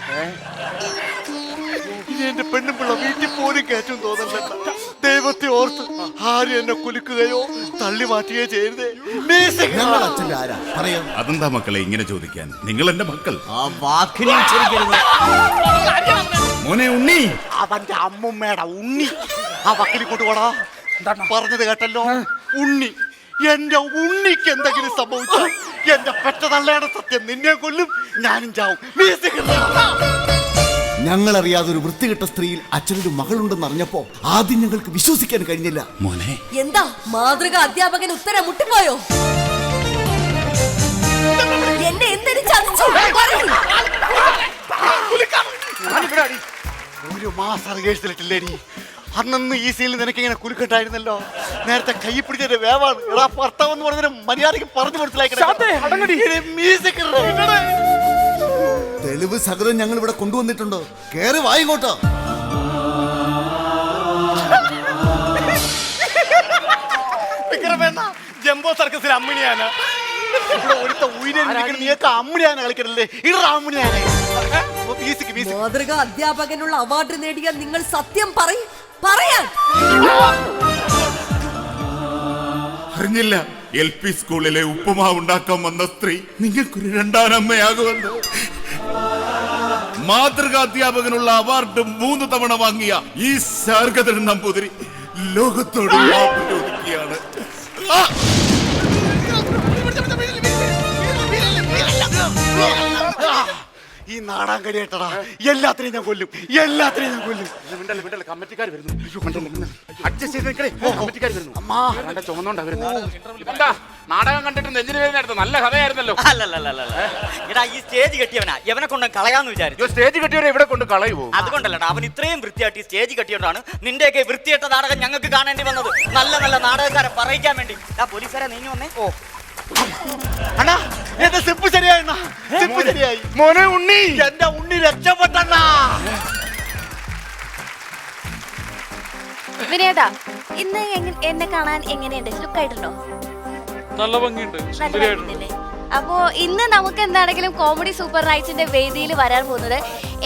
ഇനി എന്റെ പെണ്ണുപിള്ള വീട്ടിൽ പോലും കയറ്റും തോന്നണ്ട. ദൈവത്തെ ഓർത്ത് ആരും എന്നെ കുലുക്കുകയോ തള്ളി മാറ്റുകയോ ചെയ്യരുതേ. അതെന്താ മക്കളെ ഇങ്ങനെ ചോദിക്കാൻ? നിങ്ങൾ എന്റെ മക്കൾ. മോനെ ഉണ്ണി, അവന്റെ അമ്മുമ്മയുടെ ഉണ്ണി ആ വക്കിൽ കൊണ്ടുപോടാ. പറഞ്ഞത് കേട്ടല്ലോ, ഉണ്ണി. എന്റെ ഉണ്ണിക്ക് എന്തെങ്കിലും സംഭവിച്ചു എന്റെ പെറ്റ തള്ളയുടെ സത്യം നിന്നെ കൊല്ലും, ഞാനും ചാവും. ഞങ്ങളറിയാതെ ഒരു വൃത്തികെട്ട സ്ത്രീയിൽ അച്ഛനൊരു മകളുണ്ടെന്ന് അറിഞ്ഞപ്പോ ആദ്യം ഞങ്ങൾക്ക് വിശ്വസിക്കാൻ കഴിഞ്ഞില്ല. മോനെ എന്താ മാതൃക അധ്യാപകൻ ഉത്തരം മുട്ടിപ്പോയോ? എന്നെ എന്തിനു ചതിച്ചു? ഒരു മാസം റിഹേഴ്സലിട്ടില്ലേടി? അന്നൊന്ന് ഈ സീനിൽ നിനക്ക് ഇങ്ങനെ കുലുക്കട്ടായിരുന്നല്ലോ. നേരത്തെ കൈ പിടിച്ചതിന്റെ വേവാണ്. എടാ ഭർത്താവ് എന്ന് പറഞ്ഞ മര്യാദയ്ക്ക് പറഞ്ഞു മനസ്സിലാക്കി. തെളിവ് സകലം ഞങ്ങൾ ഇവിടെ കൊണ്ടുവന്നിട്ടുണ്ടോ? കേറി വായിങ്ങോട്ടോ. ജംബോ സർക്കസിലെ അമ്മിണിയാണ്. നീയൊക്കെ അമ്മിണിയാണ് കളിക്കണല്ലേ? ഇടറാമ്മിണിയാണ്. മാതൃക അധ്യാപകനുള്ള അവാർഡ് നേടിയ നിങ്ങൾ സത്യം പറയാൻ അറിഞ്ഞില്ല LP സ്കൂളിലെ ഉപ്പുമാവ് ഉണ്ടാക്കാൻ വന്ന സ്ത്രീ നിങ്ങൾക്കൊരു രണ്ടാനമ്മയാകുമെന്ന്. മാതൃകാധ്യാപകനുള്ള അവാർഡ് 3 തവണ വാങ്ങിയ ഈ ശാർഗധരൻ നമ്പൂതിരി ലോകത്തോട് മാപ്പ് ചോദിക്കുകയാണ്. ഈ നാടാൻ കഴിയട്ടടാ. എല്ലാത്തിനെയും ഞാൻ കൊല്ലും. കമ്മിറ്റിക്കാർ വരുന്നു. അഡ്ജസ്റ്റ് ചെയ്ത് നിൽക്കണേ. കമ്മിറ്റിക്കാർ വരുന്നു. ചുമന്നോണ്ടാ വരുന്നത്. എന്താ നാടകം കണ്ടിട്ട് നെഞ്ചിന് വേദനയായിരുന്നു? നല്ല കഥയായിരുന്നല്ലോ. എടാ ഈ സ്റ്റേജ് കെട്ടിയവനാ, എവനെ കൊണ്ട് കളയാന്ന് വിചാരിച്ചു. സ്റ്റേജ് കെട്ടിയവരെ ഇവിടെ കൊണ്ട് കളയുമോ? അതുകൊണ്ടല്ലടാ, അവൻ ഇത്രയും വൃത്തിയായിട്ട് സ്റ്റേജ് കെട്ടിയോണ്ടാണ് നിന്റെയൊക്കെ വൃത്തിയായിട്ട നാടകം ഞങ്ങൾക്ക് കാണേണ്ടി വന്നത്. നല്ല നല്ല നാടകക്കാരെ പറയിക്കാൻ വേണ്ടി. പോലീസുകാരെ നീങ്ങി വന്നേ. ഓ അണ്ണാ, എന്റെ സിപ്പ് ശരിയായി. സിപ്പ് ശരിയായി. മോനെ ഉണ്ണി, എന്റെ ഉണ്ണി രക്ഷപ്പെട്ടണ്ണാ. വിനേട്ടാ, ഇന്ന് എന്നെ കാണാൻ എങ്ങനെയുണ്ട്? ലുക്കായിട്ടുണ്ടോ? നല്ല ഭംഗിയുണ്ട്. അപ്പോ ഇന്ന് നമുക്ക് എന്താണെങ്കിലും കോമഡി സൂപ്പർ നൈറ്റ്സിന്റെ വേദിയിൽ വരാൻ പോകുന്നത്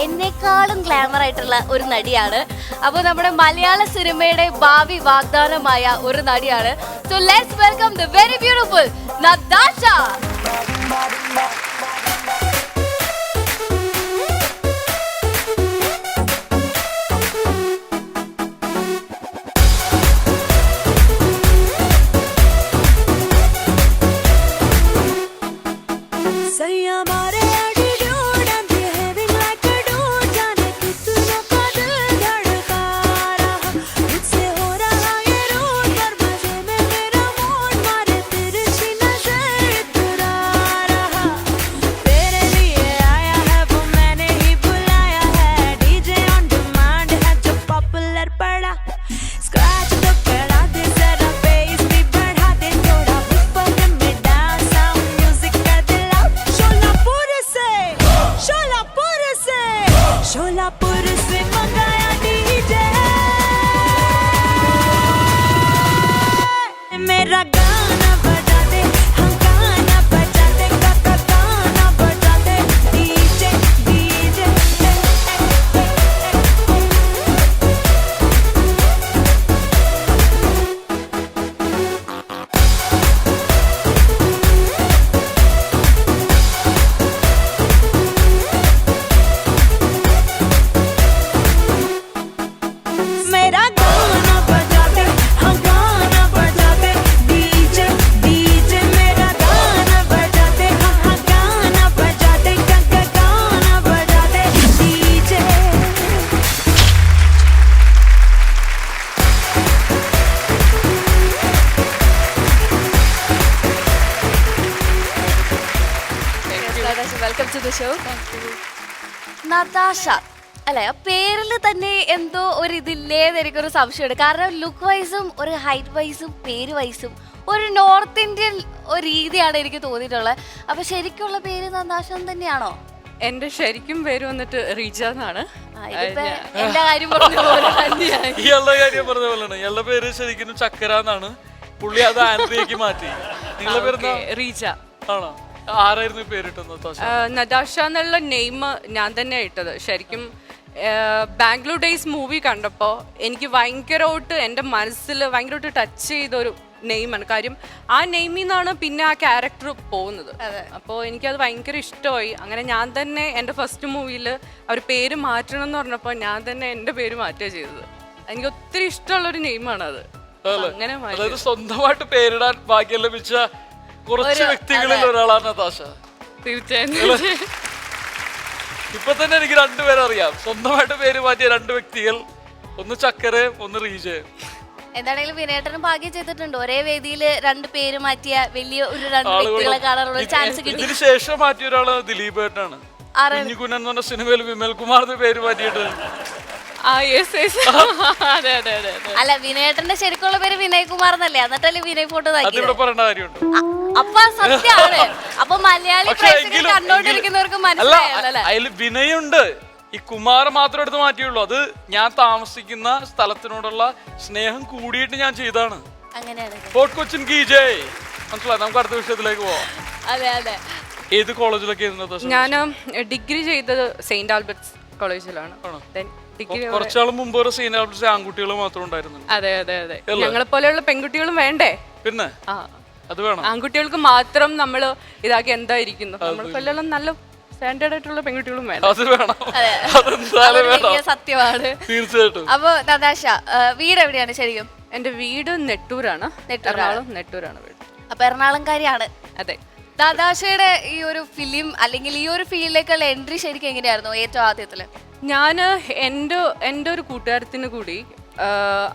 എന്നെക്കാളും ഗ്ലാമർ ആയിട്ടുള്ള ഒരു നടിയാണ്. അപ്പോൾ നമ്മുടെ മലയാള സിനിമയുടെ ഭാവി വാഗ്ദാനമായ ഒരു നടിയാണ്. So let's welcome the very beautiful Natasha. Welcome to the show. Natasha അല്ലെ, ആ പേരിൽ തന്നെ എന്തോ ഒരു ഇതില്ലേന്ന് എനിക്കൊരു സംശയമുണ്ട്. കാരണം ലുക്ക് വൈസും ഒരു ഹൈറ്റ് വൈസും പേര് വൈസും ഒരു നോർത്ത് ഇന്ത്യൻ ഒരു രീതിയാണ് എനിക്ക് തോന്നിയിട്ടുള്ളത്. അപ്പൊ ശരിക്കുള്ള പേര് നതാഷ തന്നെയാണോ? എന്റെ ശരിക്കും പേര് വന്നിട്ട് റീജ എന്നാണ്. എന്റെ കാര്യം പറഞ്ഞ പോലെ തന്നെയാണ്. ഇയാളുടെ കാര്യം പറഞ്ഞ പോലെയാണ്. ഇയാളുടെ പേര് ശരിക്കും ചക്കര എന്നാണ്. പുള്ളി അത് ആൻഡ്രിയക്ക് മാറ്റി. നിങ്ങളുടെ പേര് റീജ ആണോ? ആരായിരുന്നു പേരിട്ടത്? നതാഷ എന്നുള്ള നെയിം ഞാൻ തന്നെ ഇട്ടത്. ശരിക്കും ബാംഗ്ലൂർ ഡേയ്സ് മൂവി കണ്ടപ്പോൾ എനിക്ക് ഭയങ്കരമായിട്ട് എൻ്റെ മനസ്സിൽ ഭയങ്കരമായിട്ട് ടച്ച് ചെയ്തൊരു നെയിമാണ്. കാര്യം ആ നെയിമിൽ നിന്നാണ് പിന്നെ ആ ക്യാരക്ടർ പോകുന്നത്. അപ്പോൾ എനിക്കത് ഭയങ്കര ഇഷ്ടമായി. അങ്ങനെ ഞാൻ തന്നെ എൻ്റെ ഫസ്റ്റ് മൂവിയിൽ അവർ പേര് മാറ്റണം എന്ന് പറഞ്ഞപ്പോൾ ഞാൻ തന്നെ എൻ്റെ പേര് മാറ്റുക ചെയ്തത്. എനിക്ക് ഒത്തിരി ഇഷ്ടമുള്ളൊരു നെയിമാണ് അത്. അങ്ങനെ സ്വന്തമായിട്ട് പേരിടാൻ ഭാഗ്യം ലഭിച്ച കുറച്ച് വ്യക്തികളിൽ ഒരാളാണ് നതാഷ. തീർച്ചയായും. ഇപ്പൊ തന്നെ എനിക്ക് രണ്ടുപേരെ അറിയാം, സ്വന്തമായിട്ട് പേര് മാറ്റിയ രണ്ട് വ്യക്തികൾ. ഒന്ന് ചക്കരയും ഒന്ന് റീജയും. എന്താണെങ്കിലും വിനേട്ടനും ഭാഗ്യം ചെയ്തിട്ടുണ്ട്. ഒരേ വേദിയിൽ രണ്ട് പേര് മാറ്റിയ വലിയ ഒരു രണ്ട് വ്യക്തികളെ കാണാനുള്ള ചാൻസ് കിട്ടി. ഇതിന് ശേഷം മാറ്റിയ ഒരാള് ദിലീപ് ഏട്ടനാണ്. കുഞ്ഞിക്കുഞ്ഞൻ എന്ന് പറഞ്ഞ സിനിമയിൽ വിമൽ കുമാറിന്റെ പേര് മാറ്റിയിട്ട്. അല്ല, വിനയേട്ടന്റെ ശരിക്കുള്ള പേര് വിനയ് കുമാർ എന്നല്ലേ? എന്നിട്ടല്ലേ വിനയ് ഫോട്ടോ പറയേണ്ട കാര്യമുണ്ട്. അപ്പൊ സത്യമാണ്. അപ്പൊ മലയാളി പ്രേക്ഷകർ കണ്ടോണ്ടിരിക്കുന്നവർക്ക് മനസ്സിലായല്ലോ. അതിൽ വിനയുണ്ട്, ഈ കുമാർ മാത്രം എടുത്ത് മാറ്റിയുള്ളൂ. അത് ഞാൻ താമസിക്കുന്ന സ്ഥലത്തിനോടുള്ള സ്നേഹം കൂടിയിട്ട് ഞാൻ ചെയ്താണ്. ഫോർട്ട് കൊച്ചിൻ കീ ജയ്. മനസ്സിലായി? നമുക്ക് അടുത്ത വിഷയത്തിലേക്ക് പോവാം. അതെ അതെ. ഏത് കോളേജിലൊക്കെ? ഞാൻ ഡിഗ്രി ചെയ്തത് സെയിന്റ് ആൽബർട്ട്സ് കോളേജിലാണ്. കുറച്ചാൾ മുമ്പ് ഒരു സെയിന്റ് ആൽബർട്ട്സ് ആൺകുട്ടികൾ മാത്രം ഉണ്ടായിരുന്നു. അതെ അതെ അതെ. ഞങ്ങളെ പോലെയുള്ള പെൺകുട്ടികളും വേണ്ടേ? പിന്നെ അത് വേണം. ആൺകുട്ടികൾക്ക് മാത്രം നമ്മൾ ഇതാക്കി എന്തായിരിക്കുന്നു? നമ്മളെല്ലാം നല്ല സ്റ്റാൻഡേർഡ് ആയിട്ടുള്ള പെൺകുട്ടികളും വേണം. അത് വേണം. സത്യമാണ്. തീർച്ചയായിട്ടും. അപ്പൊ നതാഷ വീട് എവിടെയാണ് ശരിക്കും? എന്റെ വീട് നെട്ടൂരാണ്. നെട്ടൂരാണ് വീട്. അപ്പൊ എറണാകുളംകാരിയാണ്. അതെ. നതാഷയുടെ ഈ ഒരു ഫിലിം അല്ലെങ്കിൽ ഈ ഒരു ഫീൽഡിലേക്കുള്ള എൻട്രി ശരിക്കും എങ്ങനെയായിരുന്നു ഏറ്റവും ആദ്യത്തില്? ഞാൻ എൻ്റെ ഒരു കൂട്ടുകാരത്തിന് കൂടി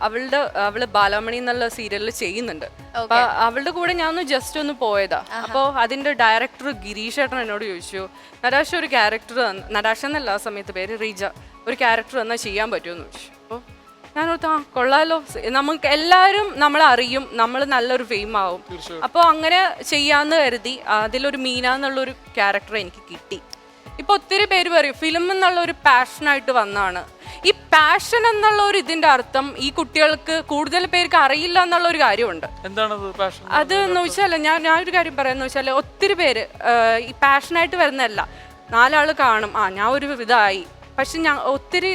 അവള് ബാലാമണി എന്നുള്ള സീരിയലിൽ ചെയ്യുന്നുണ്ട്. അപ്പൊ അവളുടെ കൂടെ ഞാൻ ജസ്റ്റ് ഒന്ന് പോയതാ. അപ്പോൾ അതിന്റെ ഡയറക്ടർ ഗിരീഷ് ഏട്ടൻ എന്നോട് ചോദിച്ചു, നടാഷ ഒരു ക്യാരക്ടർ, നടാഷ എന്നല്ല ആ സമയത്ത് പേര്, റീജ, ഒരു ക്യാരക്ടർ തന്നാൽ ചെയ്യാൻ പറ്റുമെന്ന് ചോദിച്ചു. അപ്പോൾ ഞാൻ ഓർത്ത് കൊള്ളാലോ, നമുക്ക് എല്ലാവരും നമ്മളെ അറിയും, നമ്മൾ നല്ലൊരു ഫെയിം ആവും. അപ്പോൾ അങ്ങനെ ചെയ്യാന്ന് കരുതി അതിലൊരു മീന എന്നുള്ളൊരു ക്യാരക്ടർ എനിക്ക് കിട്ടി. ഇപ്പൊ ഒത്തിരി പേര് പറയും ഫിലിം എന്നുള്ള ഒരു പാഷനായിട്ട് വന്നാണ്. ഈ പാഷൻ എന്നുള്ള ഒരു ഇതിന്റെ അർത്ഥം ഈ കുട്ടികൾക്ക് കൂടുതൽ പേർക്ക് അറിയില്ല എന്നുള്ള ഒരു കാര്യമുണ്ട്. അത് എന്ന് വെച്ചാൽ ഞാനൊരു കാര്യം പറയാന്ന് വെച്ചാൽ ഒത്തിരി പേര് ഈ പാഷനായിട്ട് വരുന്നതല്ല. 4 ആള് കാണും, ഞാൻ ഒരു ഇതായി. പക്ഷെ ഞാൻ ഒത്തിരി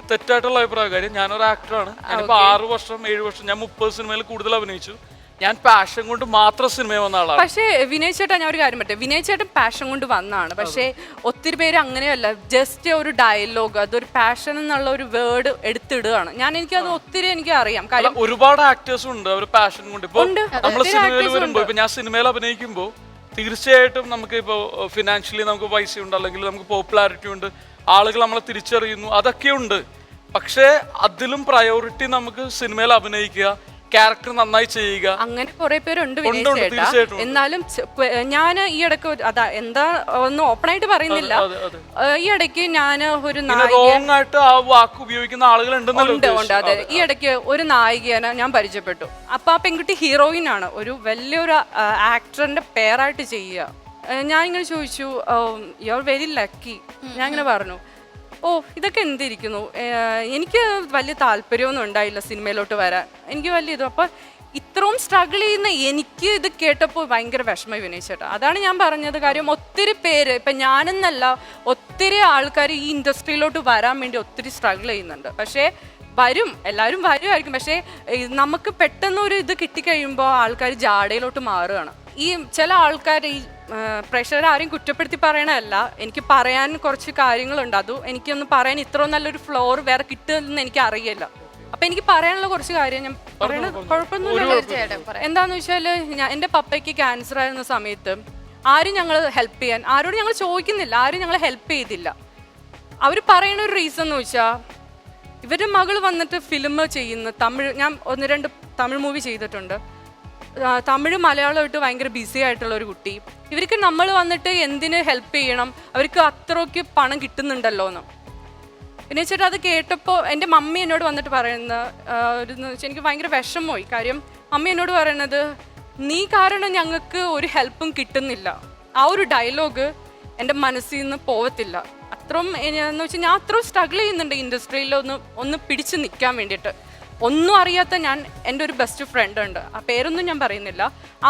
തെറ്റായിട്ടുള്ള അഭിപ്രായം. കാര്യം ഞാനൊരു ആക്ടറാണ്. ഞാനിപ്പോ 6 വർഷം 7 വർഷം ഞാൻ 30 സിനിമയിൽ കൂടുതൽ അഭിനയിച്ചു. ഞാൻ പാഷൻ കൊണ്ട് മാത്രം സിനിമയിൽ വന്ന ആളാണ്. പക്ഷേ വിനയ് ചേട്ടാ, ഞാൻ ഒരു കാര്യം പറ്റേ, വിനയ് ചേട്ടൻ പാഷൻ കൊണ്ട് വന്നാണ്. പക്ഷേ ഒത്തിരി പേര് അങ്ങനെയല്ല, ജസ്റ്റ് ഒരു ഡയലോഗ്, അതൊരു പാഷൻ എന്നുള്ള ഒരു വേർഡ് എടുത്തിടുകയാണ്. എനിക്കത് ഒത്തിരി എനിക്ക് അറിയാം. കാര്യം ഒരുപാട് ആക്ടേഴ്സ് ഉണ്ട് അവർ പാഷൻ കൊണ്ട്. ഇപ്പൊ നമ്മൾ സിനിമയിൽ വരുമ്പോ, ഇപ്പൊ ഞാൻ സിനിമയിൽ അഭിനയിക്കുമ്പോൾ തീർച്ചയായിട്ടും നമുക്ക് ഇപ്പോ ഫിനാൻഷ്യലി നമുക്ക് പൈസ ഉണ്ട്, അല്ലെങ്കിൽ നമുക്ക് പോപ്പുലാരിറ്റി ഉണ്ട്, ആളുകൾ നമ്മളെ തിരിച്ചറിയുന്നു, അതൊക്കെ ഉണ്ട്. പക്ഷേ അതിലും പ്രയോറിറ്റി നമുക്ക് സിനിമയിൽ അഭിനയിക്കുക, ക്യാരക്ടർ നന്നായി ചെയ്യുക. അങ്ങനെ കുറെ പേരുണ്ട് എന്നാലും ഞാൻ ഈ ഇടയ്ക്ക് എന്താ ഒന്നും ഓപ്പൺ ആയിട്ട് പറയുന്നില്ല. ഈ ഇടയ്ക്ക് ഞാൻ ഒരു നായികയായിട്ട് ആ വാക്ക് ഉപയോഗിക്കുന്ന ആളുകളുണ്ട്. അതെ, ഈ ഇടയ്ക്ക് ഒരു നായികനെ ഞാൻ പരിചയപ്പെട്ടു. അപ്പൊ ആ പെൺകുട്ടി ഹീറോയിൻ ആണ്, ഒരു വലിയൊരു ആക്ടറിന്റെ പേരായിട്ട് ചെയ്യുക. ഞാൻ ഇങ്ങനെ ചോദിച്ചു, യു ആർ വെരി ലക്കി. ഞാൻ ഇങ്ങനെ പറഞ്ഞു, ഇതൊക്കെ എന്തിരിക്കുന്നു, എനിക്ക് വലിയ താല്പര്യമൊന്നും ഉണ്ടായില്ല സിനിമയിലോട്ട് വരാൻ, എനിക്ക് വലിയ ഇത്. അപ്പോൾ ഇത്രയും സ്ട്രഗിൾ ചെയ്യുന്ന എനിക്ക് ഇത് കേട്ടപ്പോൾ ഭയങ്കര വിഷമമായി വിനയ് ചേട്ടാ. അതാണ് ഞാൻ പറഞ്ഞത്. കാര്യം ഒത്തിരി പേര്, ഇപ്പം ഞാനെന്നല്ല, ഒത്തിരി ആൾക്കാർ ഈ ഇൻഡസ്ട്രിയിലോട്ട് വരാൻ വേണ്ടി ഒത്തിരി സ്ട്രഗിൾ ചെയ്യുന്നുണ്ട്. പക്ഷേ എല്ലാവരും വരുമായിരിക്കും. പക്ഷേ നമുക്ക് പെട്ടെന്നൊരു ഇത് കിട്ടിക്കഴിയുമ്പോൾ ആൾക്കാർ ജാടയിലോട്ട് മാറുകയാണ്. ഈ ചില ആൾക്കാർ ഈ പ്രേക്ഷകരെ ആരെയും കുറ്റപ്പെടുത്തി പറയണതല്ല, എനിക്ക് പറയാൻ കുറച്ച് കാര്യങ്ങളുണ്ട്. എനിക്കൊന്ന് പറയാൻ ഇത്ര നല്ലൊരു ഫ്ലോർ വേറെ കിട്ടുമെന്ന് എനിക്ക് അറിയില്ല. അപ്പൊ എനിക്ക് പറയാനുള്ള കുറച്ച് കാര്യം ഞാൻ പറയണ കുഴപ്പമൊന്നുമില്ല. എന്താന്ന് വെച്ചാല്, എൻ്റെ പപ്പയ്ക്ക് ക്യാൻസർ ആയിരുന്ന സമയത്ത് ആരും ഞങ്ങൾ ഹെൽപ്പ് ചെയ്യാൻ, ആരോടും ഞങ്ങൾ ചോദിക്കുന്നില്ല, ആരും ഞങ്ങളെ ഹെൽപ്പ് ചെയ്തില്ല. അവർ പറയണ ഒരു റീസൺ എന്ന് വെച്ചാൽ, ഇവരുടെ മകൾ വന്നിട്ട് ഫിലിം ചെയ്യുന്ന ഞാൻ 1-2 തമിഴ് മൂവി ചെയ്തിട്ടുണ്ട്. തമിഴ് മലയാളമായിട്ട് ഭയങ്കര ബിസി ആയിട്ടുള്ള ഒരു കുട്ടി. ഇവർക്ക് നമ്മൾ വന്നിട്ട് എന്തിന് ഹെൽപ്പ് ചെയ്യണം, അവർക്ക് അത്രയ്ക്ക് പണം കിട്ടുന്നുണ്ടല്ലോ എന്ന്. പിന്നെ ചേട്ടാ അത് കേട്ടപ്പോൾ എൻ്റെ മമ്മി എന്നോട് വന്നിട്ട് പറയുന്ന ഒരു എനിക്ക് ഭയങ്കര വിഷമമായി. കാര്യം മമ്മി എന്നോട് പറയണത്, നീ കാരണം ഞങ്ങൾക്ക് ഒരു ഹെൽപ്പും കിട്ടുന്നില്ല. ആ ഒരു ഡയലോഗ് എൻ്റെ മനസ്സിൽ നിന്ന് പോകത്തില്ല. അത്രയും എന്ന് വെച്ചാൽ ഞാൻ അത്രയും സ്ട്രഗിൾ ചെയ്യുന്നുണ്ട് ഇൻഡസ്ട്രിയിൽ ഒന്ന് പിടിച്ച് നിൽക്കാൻ വേണ്ടിയിട്ട്. ഒന്നും അറിയാത്ത ഞാൻ, എൻ്റെ ഒരു ബെസ്റ്റ് ഫ്രണ്ട് ഉണ്ട്, ആ പേരൊന്നും ഞാൻ പറയുന്നില്ല. ആ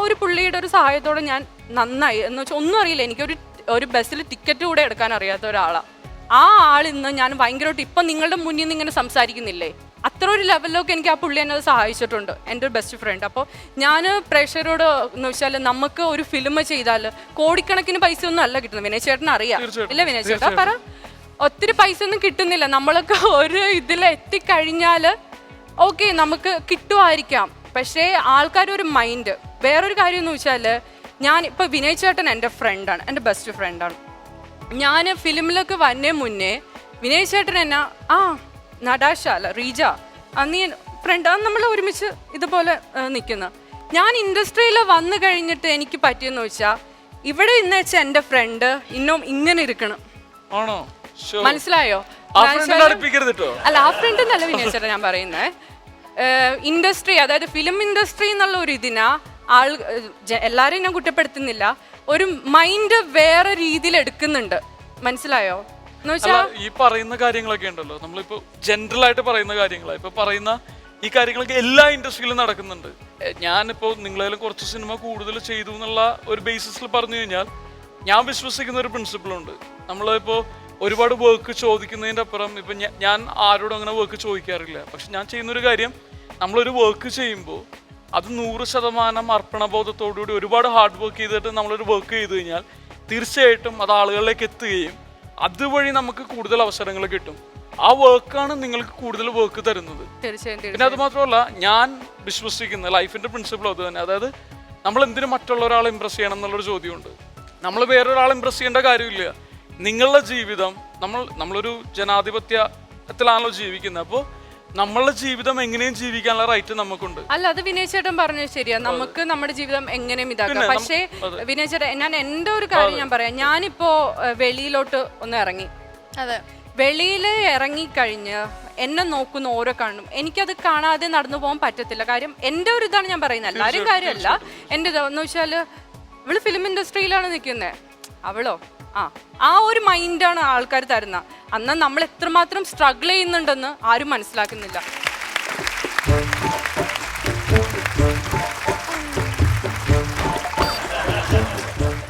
ഒരു പുള്ളിയുടെ ഒരു സഹായത്തോടെ ഞാൻ നന്നായി എന്ന് വെച്ചാൽ ഒന്നും അറിയില്ല. എനിക്കൊരു ബസ്സിൽ ടിക്കറ്റ് കൂടെ എടുക്കാൻ അറിയാത്ത ഒരാളാണ്. ആ ആളിന്ന് ഞാൻ ഭയങ്കരമായിട്ട് ഇപ്പം നിങ്ങളുടെ മുന്നിൽ നിന്ന് ഇങ്ങനെ സംസാരിക്കുന്നില്ലേ, അത്ര ഒരു ലെവലിലൊക്കെ എനിക്ക് ആ പുള്ളി എന്നെ സഹായിച്ചിട്ടുണ്ട്, എൻ്റെ ഒരു ബെസ്റ്റ് ഫ്രണ്ട്. അപ്പോൾ ഞാൻ പ്രേക്ഷകരോട് എന്ന് വെച്ചാൽ നമുക്ക് ഒരു ഫിലിം ചെയ്താൽ കോടിക്കണക്കിന് പൈസ ഒന്നും അല്ല കിട്ടുന്നത്. വിനയ് ചേട്ടൻ അറിയാം ഇല്ല വിനയ് ചേട്ടാ? പറ. ഒത്തിരി പൈസ ഒന്നും കിട്ടുന്നില്ല. നമ്മളൊക്കെ ഒരു ഇതിൽ എത്തിക്കഴിഞ്ഞാൽ ഓക്കെ നമുക്ക് കിട്ടുമായിരിക്കാം, പക്ഷേ ആൾക്കാരൊരു മൈൻഡ്. വേറൊരു കാര്യം എന്ന് വെച്ചാൽ ഞാൻ ഇപ്പോൾ വിനയ് ചേട്ടൻ എൻ്റെ ഫ്രണ്ടാണ്, എൻ്റെ ബെസ്റ്റ് ഫ്രണ്ടാണ്. ഞാൻ ഫിലിമിലൊക്കെ വന്നേ മുന്നേ വിനയ് ചേട്ടൻ എന്നാ നടാഷ അല്ല റീജ നീ ഫ്രണ്ട്, നമ്മൾ ഒരുമിച്ച് ഇതുപോലെ നിൽക്കുന്ന. ഞാൻ ഇൻഡസ്ട്രിയിൽ വന്നു കഴിഞ്ഞിട്ട് എനിക്ക് പറ്റിയെന്ന് വെച്ചാൽ ഇവിടെ ഇന്ന് വെച്ചാൽ എൻ്റെ ഫ്രണ്ട് ഇന്നും ഇങ്ങനെ ഇരിക്കണം. മനസ്സിലായോ? അല്ല ആ ഫ്രണ്ട് എന്നല്ല വിനയ് ചേട്ടൻ ഞാൻ പറയുന്നത്. ഇൻഡസ്ട്രി, അതായത് ഫിലിം ഇൻഡസ്ട്രി എന്നുള്ള ഒരു ഇതിനാ എല്ലാരെയും ഞാൻ കുറ്റപ്പെടുത്തുന്നില്ല, ഒരു മൈൻഡ് വേറെ രീതിയിൽ എടുക്കുന്നുണ്ട്. മനസ്സിലായോ? ഈ പറയുന്ന കാര്യങ്ങളൊക്കെ ഉണ്ടല്ലോ, നമ്മളിപ്പോ ജനറൽ ആയിട്ട് പറയുന്ന കാര്യങ്ങളാണ് ഇപ്പൊ പറയുന്ന ഈ കാര്യങ്ങളൊക്കെ എല്ലാ ഇൻഡസ്ട്രിയിലും നടക്കുന്നുണ്ട്. ഞാനിപ്പോ നിങ്ങളേലും കുറച്ച് സിനിമ കൂടുതൽ ചെയ്തു എന്നുള്ള ഒരു ബേസിസിൽ പറഞ്ഞു കഴിഞ്ഞാൽ ഞാൻ വിശ്വസിക്കുന്ന ഒരു പ്രിൻസിപ്പിളുണ്ട്. നമ്മളിപ്പോ ഒരുപാട് വർക്ക് ചോദിക്കുന്നതിൻ്റെ അപ്പുറം ഇപ്പൊ ഞാൻ ആരോടും അങ്ങനെ വർക്ക് ചോദിക്കാറില്ല. പക്ഷെ ഞാൻ ചെയ്യുന്നൊരു കാര്യം, നമ്മളൊരു വർക്ക് ചെയ്യുമ്പോൾ അത് 100% അർപ്പണബോധത്തോടുകൂടി ഒരുപാട് ഹാർഡ് വർക്ക് ചെയ്തിട്ട് നമ്മളൊരു വർക്ക് ചെയ്ത് കഴിഞ്ഞാൽ തീർച്ചയായിട്ടും അത് ആളുകളിലേക്ക് എത്തുകയും അതുവഴി നമുക്ക് കൂടുതൽ അവസരങ്ങൾ കിട്ടും. ആ വർക്കാണ് നിങ്ങൾക്ക് കൂടുതൽ വർക്ക് തരുന്നത്. പിന്നെ അത് മാത്രമല്ല, ഞാൻ വിശ്വസിക്കുന്ന ലൈഫിന്റെ പ്രിൻസിപ്പിൾ അത് തന്നെ. അതായത് നമ്മൾ എന്തിനു മറ്റുള്ള ഒരാളെ ഇംപ്രസ് ചെയ്യണം എന്നുള്ളൊരു ചോദ്യമുണ്ട്. നമ്മൾ വേറൊരാളെ ഇംപ്രസ് ചെയ്യേണ്ട കാര്യമില്ല. നിങ്ങളുടെ ജീവിതം, നമ്മളൊരു ജനാധിപത്യത്തിലാണല്ലോ ജീവിക്കുന്നത്. അപ്പോൾ നമ്മളുടെ ജീവിതം എങ്ങനെയും ജീവിക്കാനുള്ള റൈറ്റ് നമുക്കുണ്ട്. അല്ല, അത് വിനയ് ചേട്ടൻ പറഞ്ഞത് ശരിയാ, നമുക്ക് നമ്മുടെ ജീവിതം എങ്ങനെയും ഇതാക്കാം. പക്ഷേ വിനയ് ചേട്ടൻ, ഞാൻ എൻ്റെ ഒരു കാര്യം ഞാൻ പറയാം. ഞാനിപ്പോ വെളിയിലോട്ട് ഒന്ന് ഇറങ്ങി, അതെ, വെളിയിൽ ഇറങ്ങിക്കഴിഞ്ഞ് എന്നെ നോക്കുന്ന ഓരോ കണ്ണും എനിക്കത് കാണാതെ നടന്നു പോകാൻ പറ്റത്തില്ല. കാര്യം എൻ്റെ ഒരു ഇതാണ് ഞാൻ പറയുന്നത്, എല്ലാവരും കാര്യമല്ല. എൻ്റെ ഇതെന്ന് വെച്ചാൽ ഇവള് ഫിലിം ഇൻഡസ്ട്രിയിലാണ് നിൽക്കുന്നത്, അവളോ ആ ഒരു മൈൻഡാണ് ആൾക്കാർ തരുന്ന. എന്നാൽ നമ്മൾ എത്രമാത്രം സ്ട്രഗിൾ ചെയ്യുന്നുണ്ടെന്ന് ആരും മനസ്സിലാക്കുന്നില്ല.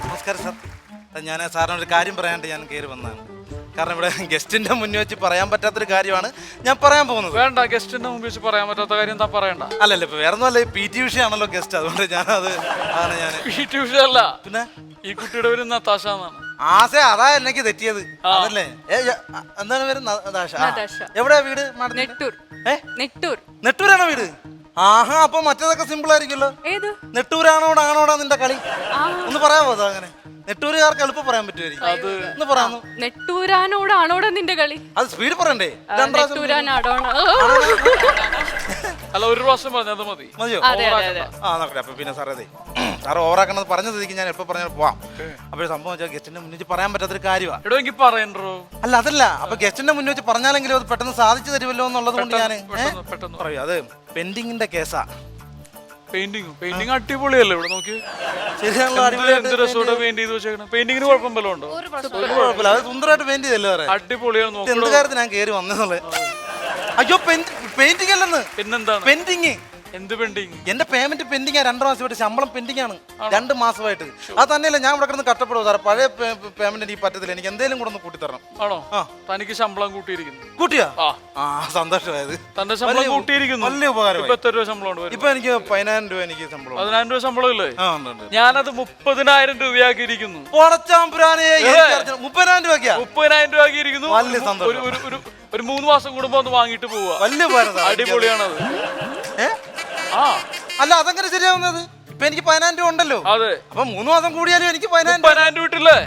നമസ്കാരം സാർ. ഞാൻ സാറിനൊരു കാര്യം പറയാണ്ട് ഞാൻ കയറി വന്നതാണ്. കാരണം ഇവിടെ ഗസ്റ്റിന്റെ മുന്നിൽ വെച്ച് പറയാൻ പറ്റാത്തൊരു കാര്യമാണ് ഞാൻ പറയാൻ പോകുന്നത്. വേണ്ട, ഗസ്റ്റിന്റെ മുമ്പിൽ വെച്ച് പറയാൻ പറ്റാത്ത കാര്യം എന്താ പറയണ്ട. അല്ലല്ലോ, ഇപ്പൊ വേറെ ഒന്നുമല്ല, PT ഉഷ ആണല്ലോ ഗസ്റ്റ്, അതുകൊണ്ട് ഞാനത് PT ഉഷ അല്ല, പിന്നെ ഈ കുട്ടിയുടെ പേര് നതാഷ എന്നാണ്. ആസേ, അതാ എനിക്ക് തെറ്റിയത്. അതല്ലേ എന്താണ് പേര്? നതാഷ. എവിടെയാ വീട്? നെട്ടൂരാണോ വീട്? ആഹാ, അപ്പൊ മറ്റേതൊക്കെ സിമ്പിൾ ആയിരിക്കുമല്ലോ. നെട്ടൂരാണോടാണോടാ നിന്റെ കളി? ഒന്ന് പറയാമോ അത്? അങ്ങനെ നെട്ടൂരുകാർക്ക് എളുപ്പം പറയാൻ പറ്റുമായിരിക്കും. ഒന്ന് പറയാമോ? നെട്ടൂരാനോടാണോടാ നിന്റെ കളി? അത് സ്പീഡ് പറയണ്ടേ? അല്ല, ഒരു പ്രാവശ്യം പറഞ്ഞത് മതി. മതിയോ? അപ്പൊ പിന്നെ സാറേ, സാറ് ഓവറാക്കണത് പറഞ്ഞത് ഞാൻ എപ്പോ പറഞ്ഞാൽ പോവാം. അപ്പൊ സംഭവം വെച്ചാൽ ഗസ്റ്റിന്റെ മുന്നിൽ വെച്ച് പറയാൻ പറ്റാത്തൊരു കാര്യമാണ്. അല്ല, അതല്ല, അപ്പൊ ഗസ്റ്റിന്റെ മുന്നിൽ വെച്ച് പറഞ്ഞാലെങ്കിലും അത് പെട്ടെന്ന് സാധിച്ചു തരുമല്ലോ എന്നുള്ളത് കൊണ്ട് ഞാൻ പറയൂ. അത് പെൻഡിങ്ങിന്റെ കേസാ. പെയിന്റിംഗ് അടിപൊളിയല്ലേ? ഇവിടെ നോക്കി, പെയിന്റിങ്ങിന് കുഴപ്പമല്ലോ ഉണ്ടോ? കുഴപ്പമില്ല, അത് സുന്ദരമായിട്ട് പെയിന്റ് ചെയ്തല്ലോ. അടിപൊളിയാണ്. എന്ത് കാര്യത്തിന് ഞാൻ കയറി വന്നെന്നുള്ളത്? അയ്യോ, പെയിന്റിംഗ് അല്ലെന്ന്. പിന്നെന്താണ്? പെൻഡിങ്. എന്ത് പെൻഡിങ്? എന്റെ പേയ്മെന്റ് പെൻഡിങ് 2 മാസമായിട്ട്, ശമ്പളം പെൻഡിങ് ആണ് 2 മാസമായിട്ട്. അത് തന്നെയല്ല, ഞാൻ ഇവിടെ കിടന്ന് കഷ്ടപ്പെടുക സാറേ. പഴയ പേയ്മെന്റ് എനിക്ക് പറ്റത്തില്ല, എനിക്ക് എന്തെങ്കിലും കൂടെ ഒന്ന് കൂട്ടി തരണം. ആണോ? തനിക്ക് ശമ്പളം കൂട്ടിയിരിക്കുന്നു. കൂട്ടിയാ? സന്തോഷമായത്. തന്റെ ശമ്പളം കൂട്ടിയിരിക്കുന്നു. വലിയ ഉപകാരം. ഇപ്പൊ എത്ര രൂപ ശമ്പളം ഉണ്ട്? ഇപ്പൊ എനിക്ക് 10,000 രൂപ എനിക്ക് ശമ്പളം. 10,000 രൂപ ശമ്പളം ഇല്ലേ? ഞാനത് 30,000 രൂപയാക്കിയിരിക്കുന്നു. 30,000 രൂപയ്ക്കാ? 30,000 രൂപയാക്കിയിരിക്കുന്നു. വലിയ സന്തോഷം. ഒരു 3 മാസം കൂടുമ്പോ ഒന്ന് വാങ്ങിട്ട് പോവാ. വലിയ അടിപൊളിയാണത്. അല്ല, അതെങ്ങനെ ശരിയാവുന്നത്? ഇപ്പൊ എനിക്ക് 10,000 രൂപ ഉണ്ടല്ലോ. അതെ, അപ്പൊ 3 മാസം കൂടിയാലും എനിക്ക് 10,000 രൂപ കിട്ടില്ലേ?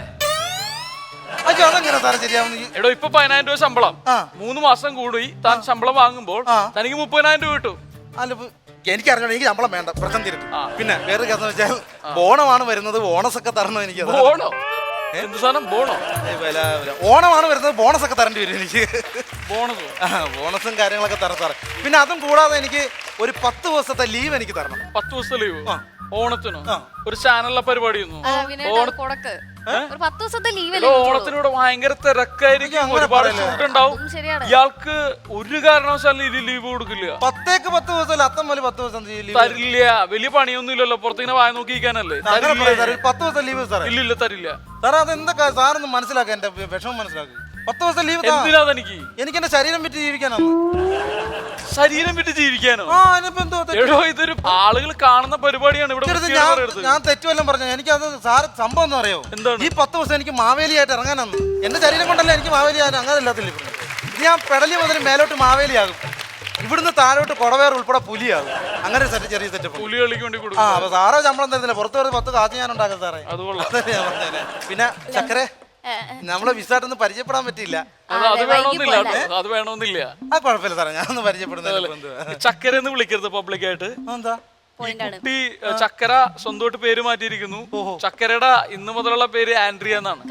അയ്യോ, അതെങ്ങനെ സാറേ ശരിയാവുന്നത്? എടോ, ഇപ്പൊ 10,000 രൂപ ശമ്പളം, 3 മാസം കൂടി താൻ ശമ്പളം വാങ്ങുമ്പോൾ തനിക്ക് 30,000 രൂപ കിട്ടും. അല്ല, എനിക്ക് അറിഞ്ഞോ, എനിക്ക് ശമ്പളം വേണ്ട, പ്രശ്നം തീരും. പിന്നെ വേറെ കേസ് വെച്ചാൽ ഓണമാണ് വരുന്നത്, ബോണസ് ഒക്കെ തരണം എനിക്ക്. ബോണോ? എന്ത് സാധനം? ബോണോ? ഓണമാണ് വരുന്നത്, ബോണസ് ഒക്കെ തരേണ്ടി വരും എനിക്ക്. ബോണസ്? ബോണസും കാര്യങ്ങളൊക്കെ തരണം സാറേ. പിന്നെ അതും കൂടാതെ എനിക്ക് ഒരു 10 ദിവസത്തെ ലീവ് എനിക്ക് തരണം. 10 ദിവസത്തെ ലീവ് ഓണത്തിനോ? ഒരു ചാനലിലെ പരിപാടി ഒരു 10 ദിവസത്തെ ലീവ്. ഓണത്തിനൂടെ ഭയങ്കര തിരക്കായിരിക്കും, ഒരുപാട് ഷൂട്ട് ഉണ്ടാവും. ഇയാൾക്ക് ഒരു കാരണവശാലും ഇത് ലീവ് കൊടുക്കില്ല. 10 ദിവസം അത്തം പോലെ 10 ദിവസം തരില്ല. വലിയ പണിയൊന്നും ഇല്ലല്ലോ, പുറത്തിങ്ങനെ വായ നോക്കിയിരിക്കാനല്ലേ. 10 ദിവസം ലീവ് സാറേ? ഇല്ല തരില്ല സാറേ. അതെന്താ സാറൊന്ന് മനസ്സിലാക്കുക, എന്റെ വിഷമം മനസ്സിലാക്കുക. 10 ദിവസം ലീവ് എന്തിനാ? എനിക്ക് എന്റെ ശരീരം വിറ്റ് ജീവിക്കാനാണ്. ശരീരം വിട്ട് ജീവിക്കാനോ? എടോ, ഇതൊരു ആളുകൾ കാണുന്ന പരിപാടിയാണ് ഇവിടെ. ഞാൻ തെറ്റുവെല്ലാം പറഞ്ഞു. എനിക്കത് സാറ് സംഭവം എന്ന് അറിയോ? ഈ 10 ദിവസം എനിക്ക് മാവേലിയായിട്ട് ഇറങ്ങാനാണ്. എന്റെ ശരീരം കൊണ്ടല്ല എനിക്ക് മാവേലിയായിട്ട് അങ്ങനെ എല്ലാത്തില്ല. ഇത് ഞാൻ പെടലി മുതൽ മേലോട്ട് മാവേലിയാകും, ഇവിടുന്ന് താഴോട്ട് കൊടവേർ ഉൾപ്പെടെ പുലിയാകും. അങ്ങനെ ചെറിയ സെറ്റപ്പ്. പുലി കളിക്ക് വേണ്ടി കൊടുക്കും. അപ്പൊ സാറേ ശമ്പളം തരുന്നില്ല, പുറത്ത് ഒരു 10 കാശ് ഞാൻ ഉണ്ടാക്കാം സാറേ. പിന്നെ ചക്കരെ നമ്മളെ വിസായിട്ടൊന്ന് പരിചയപ്പെടാൻ പറ്റിയില്ല. അത് വേണമെന്നില്ല. ആ കുഴപ്പമില്ല സാറേ, ഞാനൊന്ന് പരിചയപ്പെടുന്നില്ല. ചക്കര എന്ന് വിളിക്കരുത് പബ്ലിക്കായിട്ട്. എന്താ? കുട്ടി ചക്കര സ്വന്തമായിട്ട് പേര് മാറ്റിയിരിക്കുന്നു. ചക്കരയുടെ ഇന്ന് മുതലുള്ള പേര് ആൻഡ്രിയ എന്നാണ്.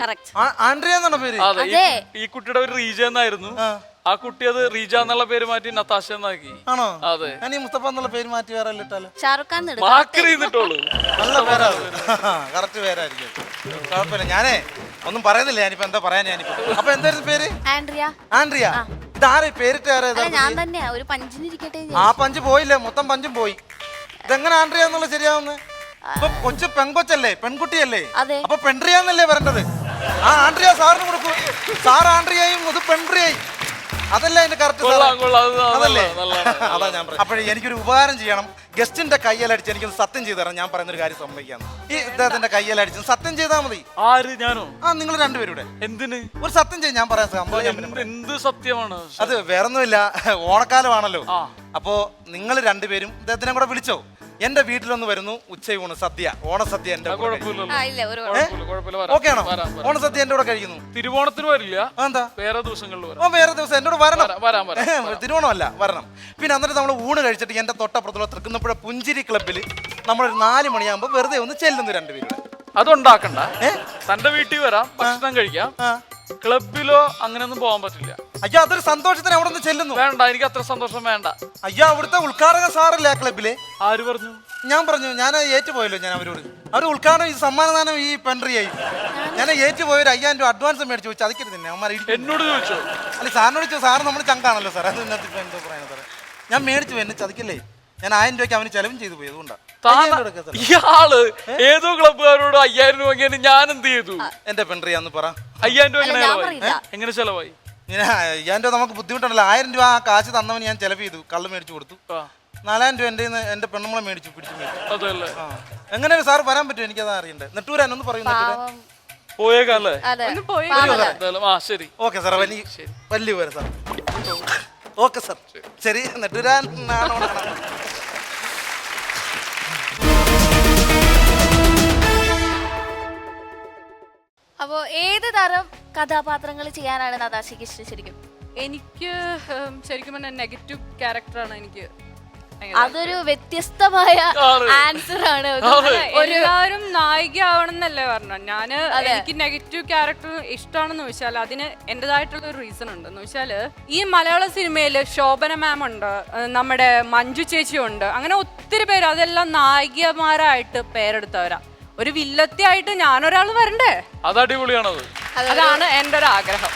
ആൻഡ്രിയ എന്നാണ് പേര്? അതെ. ഈ കുട്ടിയുടെ ഒരു റീജ എന്നായിരുന്നു. ആ കുട്ടി അത് റീജ എന്നുള്ള പേര് മാറ്റി നത്താശ എന്നാക്കി. ആണോ? അതെ. ഞാൻ ഈ മുസ്തഫ എന്നുള്ള പേര് മാറ്റി വേറെ ഇട്ടാലോ? ഷാറുഖ് ഖാൻ നല്ല പേരാ, കറക്റ്റ് പേരായിരിക്കും. കുഴപ്പമില്ല. ഞാനേ ഒന്നും പറയുന്നില്ല. ഞാനിപ്പോ എന്താ പറയാൻ? ഞാനിപ്പോ അപ്പൊ എന്തായിരുന്നു പേര്? ആൻഡ്രിയ. ഇതാരെ പേരിട്ട്? ഞാൻ തന്നെ. ഒരു പഞ്ചിനിരിക്കട്ടെ. ആ പഞ്ച് പോയില്ലേ, മൊത്തം പഞ്ചും പോയി. ഇതെങ്ങനെ ആൻഡ്രിയ എന്നുള്ള ശരിയാവുന്നത്? ഇപ്പൊ കൊച്ചു പെൺകൊച്ചല്ലേ, പെൺകുട്ടിയല്ലേ? അപ്പൊ പെൺട്രിയാന്നല്ലേ വരേണ്ടത്? ആ ആൻഡ്രിയ സാറിന് കൊടുക്കൂ. സാർ ആൻഡ്രിയയും ഇത് പെൺട്രിയായി. അതല്ല അതിന്റെ കറക്റ്റ്. അതല്ലേ? അതാ ഞാൻ പറഞ്ഞു. അപ്പോഴേ എനിക്കൊരു ഉപകാരം ചെയ്യണം. ഗസ്റ്റിന്റെ കയ്യിലടിച്ച് എനിക്കൊന്ന് സത്യം ചെയ്തു തരാം. ഞാൻ പറയുന്നൊരു കാര്യം സംഭവിക്കാന്ന്. ഈ ഇദ്ദേഹത്തിന്റെ കയ്യിലടിച്ച് സത്യം ചെയ്താൽ മതി. ആര്? ഞാനോ? നിങ്ങൾ രണ്ടുപേരുടെ. എന്തിന്? ഒരു സത്യം ചെയ്യും. ഞാൻ പറയാം സംഭവം. എന്ത് സത്യമാണ്? അത് വേറൊന്നുമില്ല, ഓണക്കാലമാണല്ലോ. അപ്പോ നിങ്ങൾ രണ്ടുപേരും ഇദ്ദേഹത്തിനെ കൂടെ വിളിച്ചോ. എന്റെ വീട്ടിലൊന്ന് വരുന്നു, ഉച്ചയൂണ് സദ്യ, ഓണസദ്യ എന്റെ ഓക്കെ ആണോ? ഓണസദ്യ എന്റെ കൂടെ കഴിക്കുന്നു. തിരുവോണത്തിന് വരില്ല. എന്താ? വേറെ ദിവസങ്ങളിൽ വേറെ ദിവസം എന്റെ കൂടെ വരണം. തിരുവോണമല്ല, വരണം. പിന്നെ എന്നിട്ട് നമ്മൾ ഊണ് കഴിച്ചിട്ട് എന്റെ തൊട്ടപ്പുറത്തുള്ള തൃക്കുന്നപ്പുഴ പുഞ്ചിരി ക്ലബ്ബിൽ നമ്മളൊരു 4 മണിയാകുമ്പോ വെറുതെ ഒന്ന് ചെല്ലുന്നു രണ്ടുപേരും. അതുണ്ടാക്കണ്ട. തന്റെ വീട്ടിൽ വരാം, ഭക്ഷണം കഴിക്കാം. ക്ലബിലോ അങ്ങനെയൊന്നും പോകാൻ പറ്റില്ല. അയ്യോ, അതൊരു സന്തോഷത്തിന് അവിടെ നിന്ന് ചെല്ലുന്നു. വേണ്ട, എനിക്ക് അത്ര സന്തോഷം വേണ്ട. അയ്യോ, അവിടുത്തെ ഉദ്ഘാടക സാറല്ലേ ആ ക്ലബിലെ? ആര് പറഞ്ഞു? ഞാൻ പറഞ്ഞു. ഞാൻ ഏറ്റുപോയല്ലോ. ഞാൻ അവരോട് ഉദ്ഘാടനം ഈ സമ്മാനദാനം ഈ പെൺട്രിയായി ഞാൻ ഏറ്റുപോയ ഒരു 5000 രൂപ അഡ്വാൻസ് മേടിച്ചു. ചതിക്കരുത് തന്നെ അവന്മാർ. എന്നോട് ചോദിച്ചോ? അല്ല, സാറിനോട് ചോദിച്ചോ. സാറ് നമ്മൾ ചങ്കാണല്ലോ സാർ. അത് ഇന്നത്തെ ഇപ്പൊ എന്തോ പറയുന്നത് സാറേ. ഞാൻ മേടിച്ചു. എന്നെ ചതിക്കല്ലേ. ഞാൻ 1000 രൂപയ്ക്ക് അവന് ചെലവും ചെയ്തു പോയി. അതുകൊണ്ടാണ്. ഇയാള് ഏതോ ക്ലബ്ബുകാരോട് 5000 രൂപ ഞാൻ എന്ത് ചെയ്തു? എന്റെ പെൺട്രിയാന്ന് പറ. 5000 രൂപ എങ്ങനെ ചെലവായി? 5000 രൂപ നമുക്ക് ബുദ്ധിമുട്ടുണ്ടല്ലോ. 1000 രൂപ ആ കാശ് തന്നവന് ഞാൻ ചെലവ് ചെയ്തു. കള്ള് മേടിച്ചു കൊടുത്തു. 4000 രൂപ എന്റെ പെണ്ണുമ്മളെ പിടിച്ചു മേടിച്ചു. എങ്ങനെ സാർ വരാൻ പറ്റും? എനിക്കതാ അറിയണ്ടേ. നെട്ടൂരാനൊന്ന് പറയുന്നു. പോയേക്കല്ലേ? Okay sir. വലിയ പേര് സാർ. Okay sir. ശരി. നെട്ടൂരാൻ അപ്പോ ഏത് തരം കഥാപാത്രങ്ങൾ ചെയ്യാനാണ് നതാശയ്ക്ക് ഇഷ്ടം? ശരിക്കും എനിക്ക് ശരിക്കും പറഞ്ഞാൽ നെഗറ്റീവ് ക്യാരക്ടറാണ് എനിക്ക്. അതൊരു വ്യത്യസ്തമായ ആൻസർ ആണ്. എല്ലാവരും നായിക ആവണമെന്നല്ലേ പറഞ്ഞു. എനിക്ക് നെഗറ്റീവ് ക്യാരക്ടർ ഇഷ്ടമാണെന്ന് ചോദിച്ചാൽ അതിന് എന്റേതായിട്ടുള്ള ഒരു റീസൺ ഉണ്ട്. എന്ന് വെച്ചാൽ ഈ മലയാള സിനിമയില് ശോഭന മാം ഉണ്ട്, നമ്മുടെ മഞ്ജു ചേച്ചി ഉണ്ട്, അങ്ങനെ ഒത്തിരി പേര്. അതെല്ലാം നായികമാരായിട്ട് പേരെടുത്തവരാ. ഒരു വില്ലത്തിയായിട്ട് ഞാനൊരാൾ വരണ്ടേ? അത് അടിപൊളിയാണത്. അതാണ് എൻ്റെ ഒരു ആഗ്രഹം.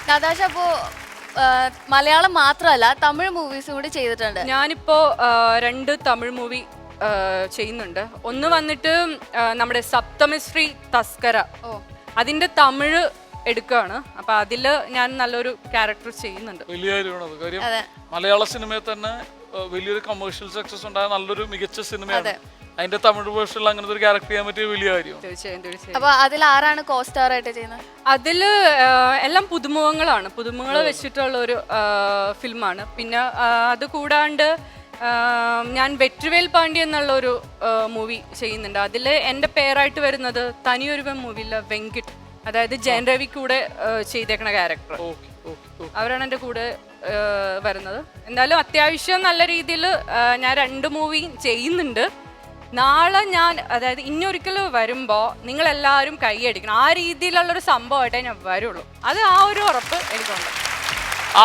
നതാശ അപ്പോ മലയാളം മാത്രമല്ല തമിഴ് മൂവീസും കൂടി ചെയ്തിട്ടുണ്ട്. ഞാനിപ്പോ 2 തമിഴ് മൂവി ചെയ്യുന്നുണ്ട്. ഒന്ന് വന്നിട്ട് നമ്മുടെ സപ്തമിശ്രീ തസ്കര, അതിന്റെ തമിഴ് എടുക്കുകയാണ്. അപ്പൊ അതില് ഞാൻ നല്ലൊരു ക്യാരക്ടർ ചെയ്യുന്നുണ്ട്. വലിയ കാര്യമാണത്. കാര്യം മലയാള സിനിമയിൽ തന്നെ വലിയൊരു കമേഴ്ഷ്യൽ സക്സസ് ഉണ്ടായ നല്ലൊരു മികച്ച സിനിമയാണ്. അതിന്റെ തമിഴ് വേർഷനിൽ അങ്ങനത്തെ ഒരു ക്യാരക്ടർ ചെയ്യാൻ പറ്റിയ വലിയ കാര്യം. അപ്പൊ അതിൽ ആരാണ് കോസ്റ്റാർ ആയിട്ട് ചെയ്യുന്നത്? അതില് എല്ലാം പുതുമുഖങ്ങളാണ്. പുതുമുഖങ്ങൾ വെച്ചിട്ടുള്ള ഒരു ഫിലിമാണ്. പിന്നെ അത് കൂടാണ്ട് ഞാൻ വെട്രിവേൽ പാണ്ഡ്യ എന്നുള്ള ഒരു മൂവി ചെയ്യുന്നുണ്ട്. അതിൽ എൻ്റെ പേരായിട്ട് വരുന്നത് തനിയൊരുവൻ മൂവിയിലെ വെങ്കിട്ട്, അതായത് ജയൻ രവി കൂടെ ചെയ്തേക്കണ ക്യാരക്ടർ. അവരാണ് എൻ്റെ കൂടെ വരുന്നത്. എന്തായാലും അത്യാവശ്യം നല്ല രീതിയിൽ ഞാൻ 2 മൂവിയും ചെയ്യുന്നുണ്ട്. നാളെ ഞാൻ അതായത് ഇനിയൊരിക്കൽ വരുമ്പോൾ നിങ്ങളെല്ലാവരും കൈയടിക്കണം. ആ രീതിയിലുള്ളൊരു സംഭവമായിട്ടേ ഞാൻ വരുള്ളൂ. അത് ആ ഒരു ഉറപ്പ് എനിക്കുണ്ട്.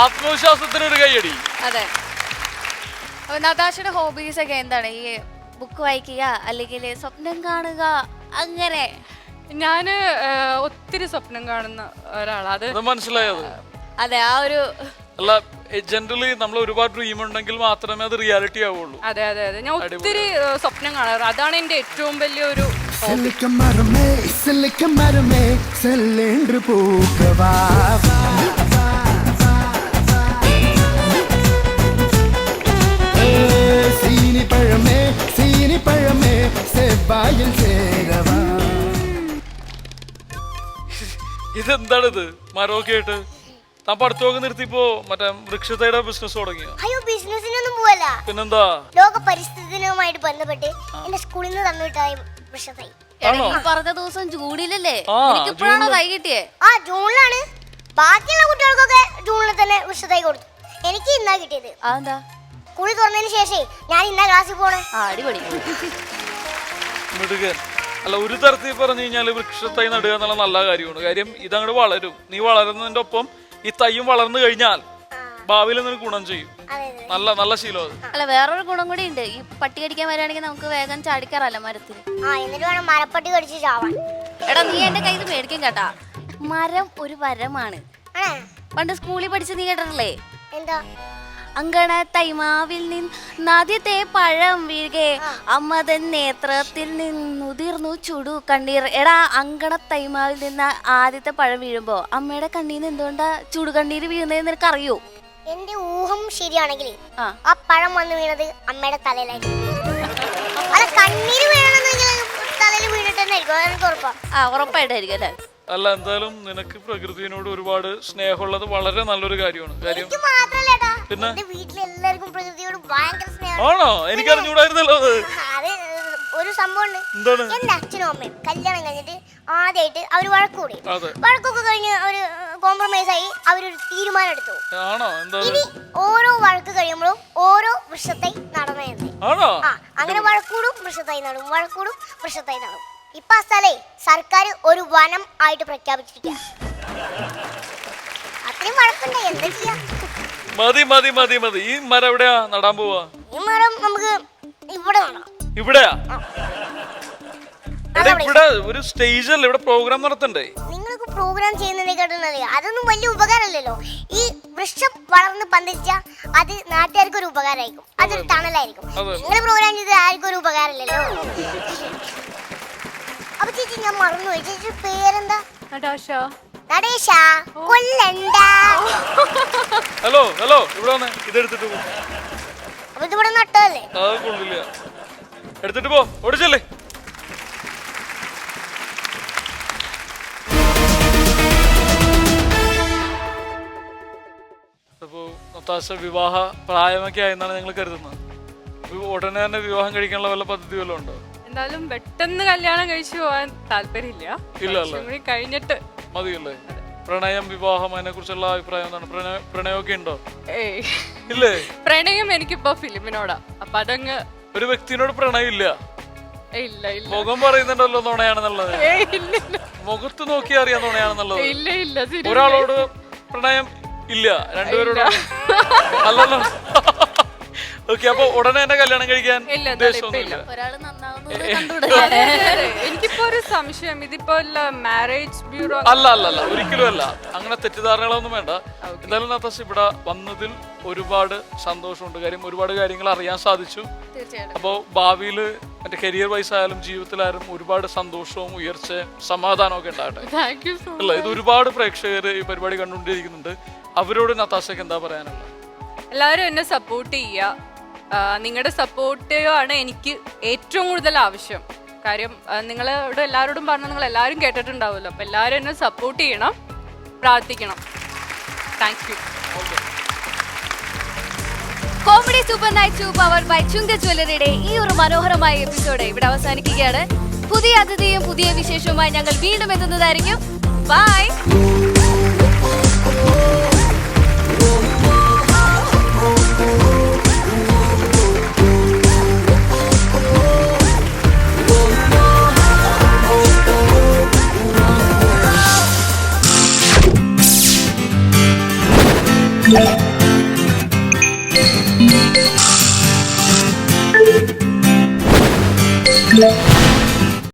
ആത്മവിശ്വാസത്തിനൊരു കൈയടി. അതെ. നതാശയുടെ ഹോബീസ് ഒക്കെ എന്താണ്? ഈ ബുക്ക് വായിക്കുക അല്ലെങ്കിൽ സ്വപ്നം കാണുക അങ്ങനെ? ഞാൻ ഒത്തിരി സ്വപ്നം കാണുന്ന ഒരാളാണ്. അത് മനസ്സിലായത്. അതെ, ആ ഒരു അല്ല, ജനറലി നമ്മൾ ഒരുപാട് ഡ്രീം ഉണ്ടെങ്കിൽ മാത്രമേ അത് റിയാലിറ്റി ആവുള്ളൂ. അതെ അതെ അതെ, ഞാൻ ഒത്തിരി സ്വപ്നം കാണാറ്. അതാണ് എൻ്റെ ഏറ്റവും വലിയൊരു ഇതെന്താണിത് മരമൊക്കെ ആയിട്ട്? താൻ പഠിത്തമൊക്കെ നിർത്തിപ്പോ മറ്റേ വൃക്ഷത്തയുടെ ബിസിനസ് തുടങ്ങിയോ? അയ്യോ, ബിസിനസിനൊന്നും പോവല്ല. പിന്നെന്താ? ലോക പരിസ്ഥിതി ദിനവുമായിട്ട് ബന്ധപ്പെട്ട് എന്റെ സ്കൂളിൽ നിന്ന് തന്നുവിട്ടായി വൃക്ഷത്തൈ. പറഞ്ഞ ദിവസം ജൂണിലല്ലേ? എനിക്കിപ്പോഴാണോ തൈ കിട്ടിയേ? ആ, ജൂണിലാണ്. ബാക്കിയുള്ള കുട്ടികൾക്കൊക്കെ ജൂണിൽ തന്നെ വൃക്ഷത്തൈ കൊടുത്തു. എനിക്ക് ഇന്നാ കിട്ടിയത്. അതെന്താ? സ്കൂളിൽ തുറന്നതിന് ശേഷം ഞാൻ ഇന്നാ ക്ലാസ്സിൽ പോണേ. അടിപൊളി. മിടുകൻ. അല്ല, ഒരു തരത്തിൽ പറഞ്ഞു കഴിഞ്ഞാല് വൃക്ഷത്തൈ നടുക എന്നുള്ള നല്ല കാര്യമാണ്. കാര്യം ഇതങ്ങോട്ട് വളരും. നീ വളരുന്നതിന്റെ ഒപ്പം ഈ തൈയും വളർന്നു കഴിഞ്ഞാൽ ഭാവിയിൽ നിനക്ക് ഗുണം ചെയ്യും. നല്ല നല്ല ശീലം അത്. അല്ല, വേറൊരു ഗുണം കൂടി ഉണ്ട്. ഈ പട്ടി കടിക്കാൻ വരികയാണെങ്കിൽ നമുക്ക് വേഗം ചാടിക്കാറല്ല മരത്തിൽ. എന്നിട്ട് വേണം മരപ്പട്ടി കടിച്ച് ചാവാൻ. എടാ, നീ എന്റെ കയ്യിൽ മേടിക്കും കേട്ടാ. മരം ഒരു വരമാണ്. പണ്ട് സ്കൂളിൽ പഠിച്ച് നീ കേട്ടിട്ടില്ലേ? എന്താ? അങ്കണ തൈമാവിൽ നിന്നാദ്യത്തെ പഴം വീഴുകെ അമ്മതൻ നേത്രത്തിൽ നിന്നുതിർന്നു ചുടു കണ്ണീർ. എടാ, അങ്കണ തൈമാവിൽ നിന്ന് ആദ്യത്തെ പഴം വീഴുമ്പോ അമ്മയുടെ കണ്ണീന്ന് എന്തുകൊണ്ടാ ചുടു കണ്ണീര് വീഴുന്നതെന്ന് നിനക്ക് അറിയോ? എന്റെ ഊഹം ശരിയാണെങ്കിൽ ആ പഴം വന്ന് വീണത് അമ്മയുടെ തലയിലായിരിക്കും. അല്ല, കണ്ണീര് വീഴണമെന്നെങ്കിൽ തലയിൽ വീണിട്ടെന്നായിരിക്കും. അതെനിക്ക് ഉറപ്പാ. ഉറപ്പായിട്ടായിരിക്കും അല്ലേ? അല്ല, എന്തായാലും നിനക്ക് പ്രകൃതിയോട് ഒരുപാട് സ്നേഹമുള്ളത് വളരെ നല്ലൊരു കാര്യമാണ്. കാര്യം പിന്നെ വീട്ടിലെല്ലാവർക്കും പ്രകൃതിയോട് ഭയങ്കര സ്നേഹം. ആണോ? എനിക്ക് അറിഞ്ഞൂടായിരുന്നല്ലോ അത്. അത് ഒരു സംഭവം ഉണ്ട്. എന്റെ അച്ഛനും അമ്മയും കല്യാണം കഴിഞ്ഞിട്ട് ആദ്യമായിട്ട് അവര് വഴക്കൂടി. വഴക്കൊക്കെ കഴിഞ്ഞ് അവര് കോംപ്രമൈസ് ആയി അവരൊരു തീരുമാനം എടുത്തു. ഇനി ഓരോ വഴക്ക് കഴിയുമ്പോഴും ഓരോ വൃക്ഷത്തൈ നടന്നേ. അങ്ങനെ വഴക്കൂടും വൃക്ഷത്തൈ നടും, വഴക്കൂടും വൃക്ഷത്തൈ നടും. ഇപ്പൊ ആ സ്ഥലേ സർക്കാർ ഒരു വനം ആയിട്ട് പ്രഖ്യാപിച്ചിരിക്കുക. അത്രയും വഴക്കുണ്ട്, എന്താ ചെയ്യാ? മതി മതി മതി മതി. ഈ മരം എവിടെയാ നടാൻ പോവാ? ഈ മരം നമുക്ക് ഇവിടെ നടാം. ഇവിടെയാ? ഇവിടെ ഒരു സ്റ്റേജ് അല്ലേ, ഇവിടെ പ്രോഗ്രാം നടത്തണ്ടേ? നിങ്ങൾക്ക് പ്രോഗ്രാം ചെയ്യുന്നതിനെക്കാട്ടും അതൊന്നും വലിയ ഉപകാരമല്ലല്ലോ. ഈ വൃക്ഷം വളർന്ന് പന്തലിച്ച അത് നാട്ടുകാർക്ക് ഒരു ഉപകാരമായിരിക്കും, അതൊരു തണലായിരിക്കും. നിങ്ങൾ പ്രോഗ്രാം ചെയ്ത് ആർക്കും ഒരു ഉപകാരമില്ലല്ലോ. അപ്പൊ ചേച്ചി, ഞാൻ മറന്നുപോയി, ചേച്ചി പേരെന്താ? നടാശ. നടേശ കൊല്ലണ്ട. ഹലോ ഹലോ, ഇവിടെ വന്നേ. ഇതെടുത്തിട്ട് പോ. അപ്പൊ ഇതിവിടെ നട്ടല്ലേ? അത് കൊള്ളില്ല. എടുത്തിട്ട് പോ, ഓടിച്ചല്ലേ. അപ്പോ നതാശ വിവാഹ പ്രായമൊക്കെ ആയെന്നാണ് ഞങ്ങൾ കരുതുന്നത്. ഉടനെ തന്നെ വിവാഹം കഴിക്കാനുള്ള വല്ല പദ്ധതി വല്ലതും ഉണ്ടോ? എന്തായാലും പെട്ടെന്ന് കല്യാണം കഴിച്ചു പോകാൻ താല്പര്യമില്ല. കഴിഞ്ഞിട്ട് മതിയല്ലേ? പ്രണയം, വിവാഹം, അതിനെ കുറിച്ചുള്ള അഭിപ്രായം എന്താണ്? പ്രണയമൊക്കെ ഉണ്ടോ? ഏയ് ഇല്ലേ? പ്രണയം എനിക്കിപ്പോ ഫിലിമിനോടാ. അപ്പൊ അതങ്ങ് ഒരു വ്യക്തിനോട് പ്രണയം ഇല്ല. ഇല്ല ഇല്ല. മുഖം പറയുന്നുണ്ടല്ലോ നുണയാണെന്നുള്ളത്. മുഖത്ത് നോക്കി അറിയാൻ നുണയാണെന്നുള്ളത്. ഇല്ല ഇല്ല. ഒരാളോട് പ്രണയം ഇല്ല, രണ്ടുപേരോട് അല്ലല്ലോ. ഓക്കെ, അപ്പൊ ഉടനെ തന്നെ കല്യാണം കഴിക്കാൻ എനിക്കിപ്പോ ഒരു സംശയം, ഇതിപ്പോ മാരേജ് ബ്യൂറോ അല്ല അല്ല അല്ല, ഒരിക്കലും അല്ല. അങ്ങനെ തെറ്റിദ്ധാരണകളൊന്നും വേണ്ട. എന്തായാലും നതാശ ഇവിടെ വന്നതിൽ ഒരുപാട് സന്തോഷമുണ്ട്. കാര്യം ഒരുപാട് കാര്യങ്ങൾ അറിയാൻ സാധിച്ചു. അപ്പോ ഭാവിയിൽ മറ്റേ കരിയർ വൈസ് ആയാലും ജീവിതത്തിലായാലും ഒരുപാട് സന്തോഷവും ഉയർച്ചയും സമാധാനവും ഒക്കെ ഉണ്ടാകട്ടെ. അല്ല, ഇത് ഒരുപാട് പ്രേക്ഷകർ ഈ പരിപാടി കണ്ടുകൊണ്ടിരിക്കുന്നുണ്ട്. അവരോട് നതാശക്ക് എന്താ പറയാനുള്ളത്? എല്ലാവരും എന്നെ സപ്പോർട്ട് ചെയ്യുക. നിങ്ങളുടെ സപ്പോർട്ട് ആണ് എനിക്ക് ഏറ്റവും കൂടുതൽ ആവശ്യം. കാര്യം നിങ്ങളോട് എല്ലാവരോടും പറഞ്ഞാൽ നിങ്ങൾ എല്ലാവരും കേട്ടിട്ടുണ്ടാവുമല്ലോ. അപ്പം എല്ലാവരും എന്നെ സപ്പോർട്ട് ചെയ്യണം, പ്രാർത്ഥിക്കണം. Thank you. Comedy super night 2 powered by ചുങ്ക ജ്വല്ലറിയുടെ ഈ ഒരു മനോഹരമായ എപ്പിസോഡ് ഇവിടെ അവസാനിക്കുകയാണ്. പുതിയ അതിഥിയും പുതിയ വിശേഷവുമായി ഞങ്ങൾ വീണ്ടും എത്തുന്നതായിരിക്കും. ബൈ. ആ